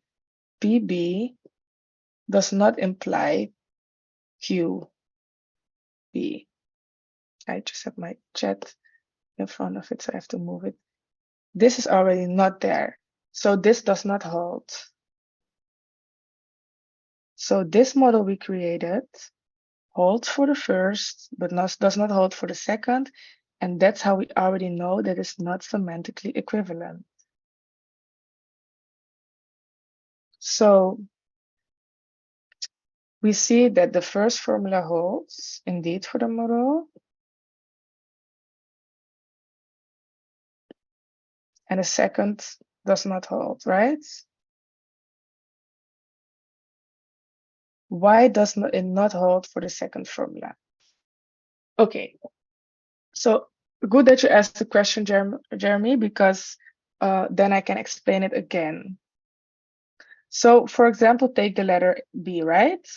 S2: PB does not imply QB. I just have my chat in front of it, so I have to move it. This is already not there. So this does not hold. So this model we created holds for the first, but does not hold for the second. And that's how we already know that it's not semantically equivalent. So we see that the first formula holds indeed for the model. And the second does not hold, right? Why does it not hold for the second formula? Okay, so good that you asked the question, Jeremy, because then I can explain it again. So for example, take the letter B, right?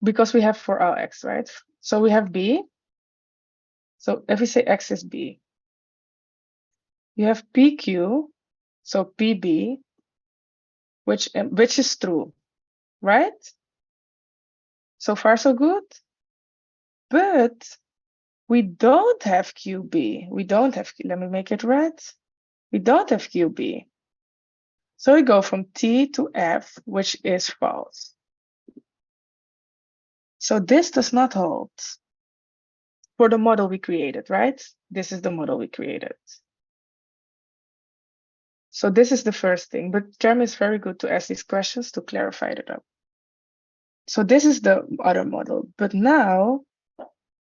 S2: Because we have for all x, right? So we have B. So if we say x is B, you have PQ, so PB, which is true, right? So far so good. But we don't have QB. We don't have, let me make it red. We don't have QB. So we go from T to F, which is false. So this does not hold for the model we created, right? This is the model we created. So this is the first thing, but Jeremy is very good to ask these questions to clarify it up. So this is the other model, but now,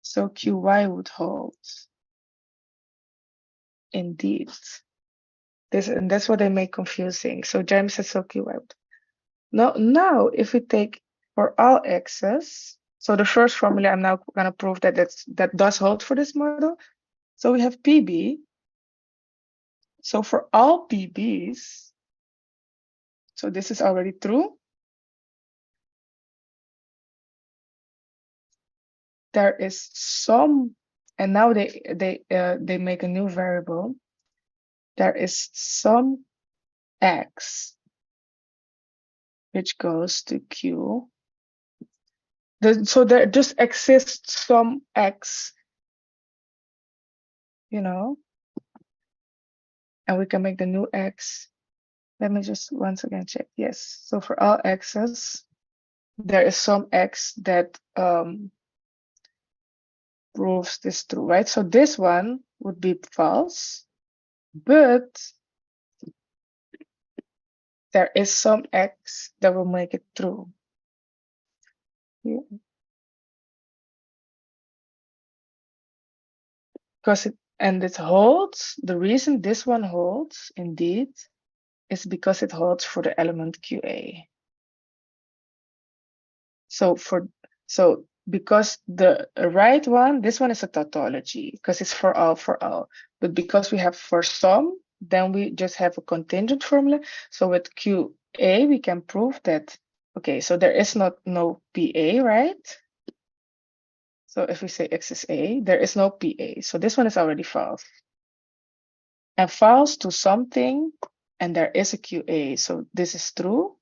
S2: so QY would hold. Indeed. And that's what they make confusing. So Jeremy says so QY would. Now, if we take for all x's, so the first formula, I'm now going to prove that that does hold for this model. So we have PB. So for all PBs, so this is already true. There is some, and now they make a new variable. There is some x which goes to Q. So there just exists some x, you know, and we can make the new x. Let me just once again check. Yes. So for all x's, there is some x that proves this true, right? So this one would be false, but there is some x that will make it true. Yeah. Because it holds. The reason this one holds indeed is because it holds for the element QA. So because the right one, this one is a tautology because it's for all. But because we have for some, then we just have a contingent formula. So with QA, we can prove that, okay, so there is no PA, right? So if we say X is A, there is no PA. So this one is already false. And false to something, and there is a QA. So this is true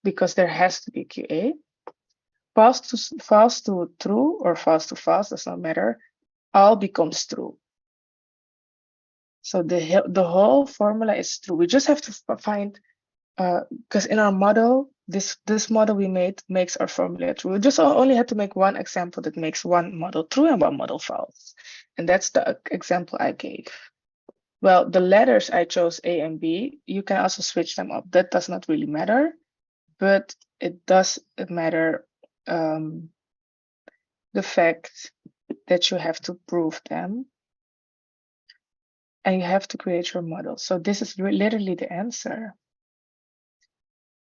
S2: because there has to be QA. False to true or false to false, does not matter. All becomes true. So the whole formula is true. We just have to find, because in our model, this model we made makes our formula true. We just only had to make one example that makes one model true and one model false. And that's the example I gave. Well, the letters I chose A and B, you can also switch them up. That does not really matter, but it does matter the fact that you have to prove them and you have to create your model. So this is literally the answer.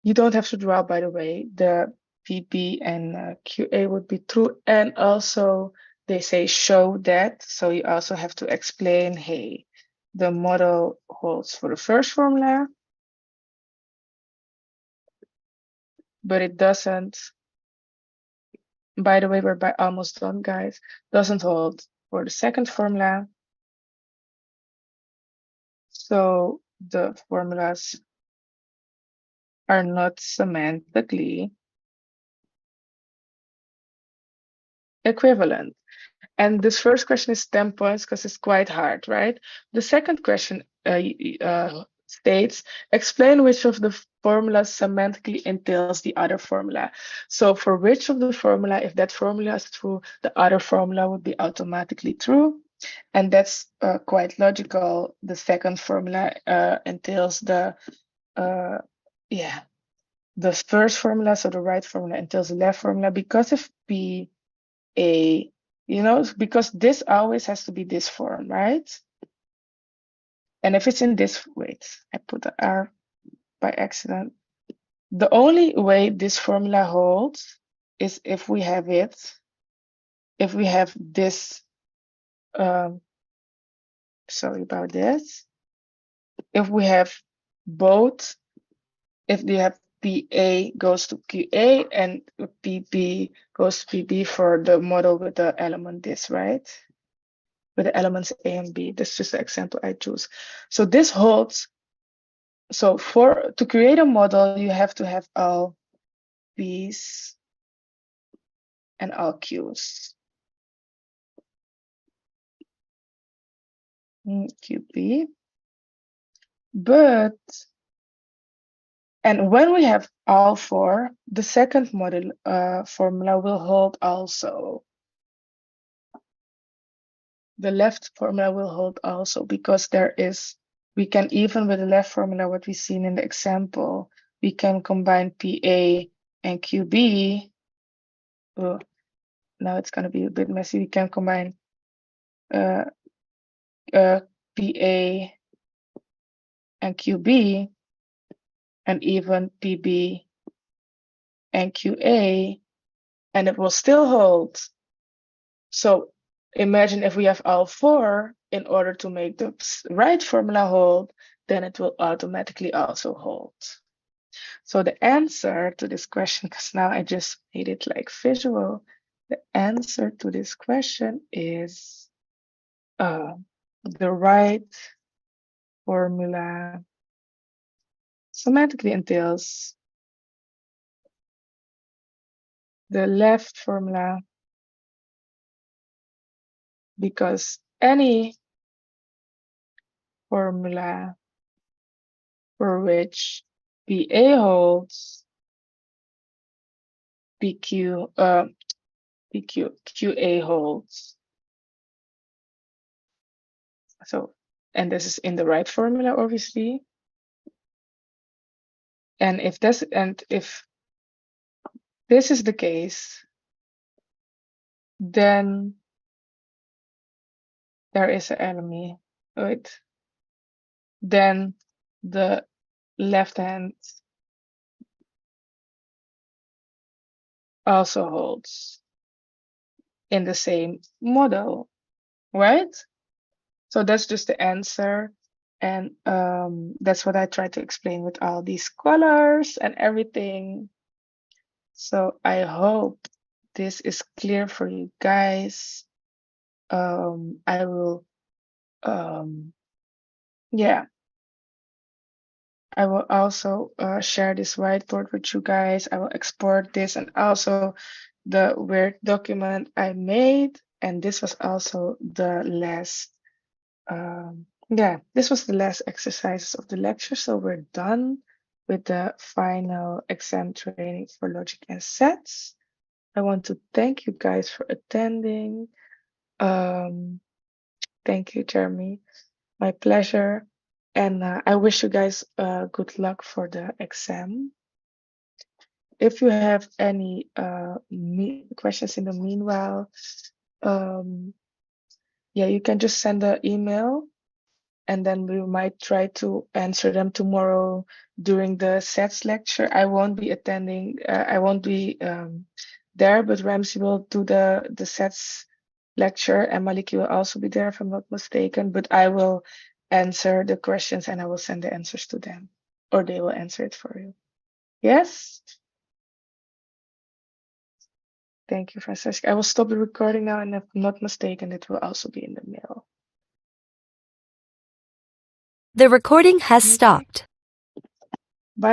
S2: You don't have to draw, by the way, the PB and QA would be true. And also they say show that. So you also have to explain, hey, the model holds for the first formula, but it doesn't. By the way, we're almost done, guys. Doesn't hold for the second formula. So the formulas are not semantically equivalent. And this first question is 10 points because it's quite hard, right? The second question states, explain which of the formulas semantically entails the other formula. So for which of the formula, if that formula is true, the other formula would be automatically true. And that's quite logical. The second formula entails the first formula, so the right formula entails the left formula because of P, A, because this always has to be this form, right? And if it's in this, wait, I put the R by accident. The only way this formula holds is if we have this, sorry about this. If we have both, if you have PA goes to QA and PB goes to PB for the model with the element this, right? With the elements A and B. This is just the example I choose. So this holds. So to create a model, you have to have all P's and all Q's. QP. And when we have all four, the second model formula will hold also. The left formula will hold also because we can, even with the left formula, what we've seen in the example, we can combine PA and QB. Oh, now it's going to be a bit messy. We can combine PA and QB and even PB and QA, and it will still hold. So imagine if we have all four, in order to make the right formula hold, then it will automatically also hold. So the answer to this question, because now I just made it like visual, the answer to this question is the right formula semantically entails the left formula, because any formula for which PA holds, QA holds. So, and this is in the right formula, obviously. And if this is the case, then there is an enemy. Wait. Then the left hand also holds in the same model, right? So that's just the answer. And that's what I try to explain with all these colors and everything. So I hope this is clear for you guys, I will, yeah, I will also share this whiteboard with you guys. I will export this and also the Word document I made. And this was also the last, this was the last exercises of the lecture. So we're done with the final exam training for logic and sets. I want to thank you guys for attending. Thank you, Jeremy. My pleasure. And I wish you guys good luck for the exam. If you have any questions in the meanwhile, you can just send an email and then we might try to answer them tomorrow during the SETS lecture. I won't be attending, I won't be there, but Ramsey will do the SETS lecture and Maliki will also be there if I'm not mistaken, but I will answer the questions and I will send the answers to them, or they will answer it for you. Yes? Thank you, Francesca. I will stop the recording now, and if I'm not mistaken, it will also be in the mail.
S3: The recording has stopped.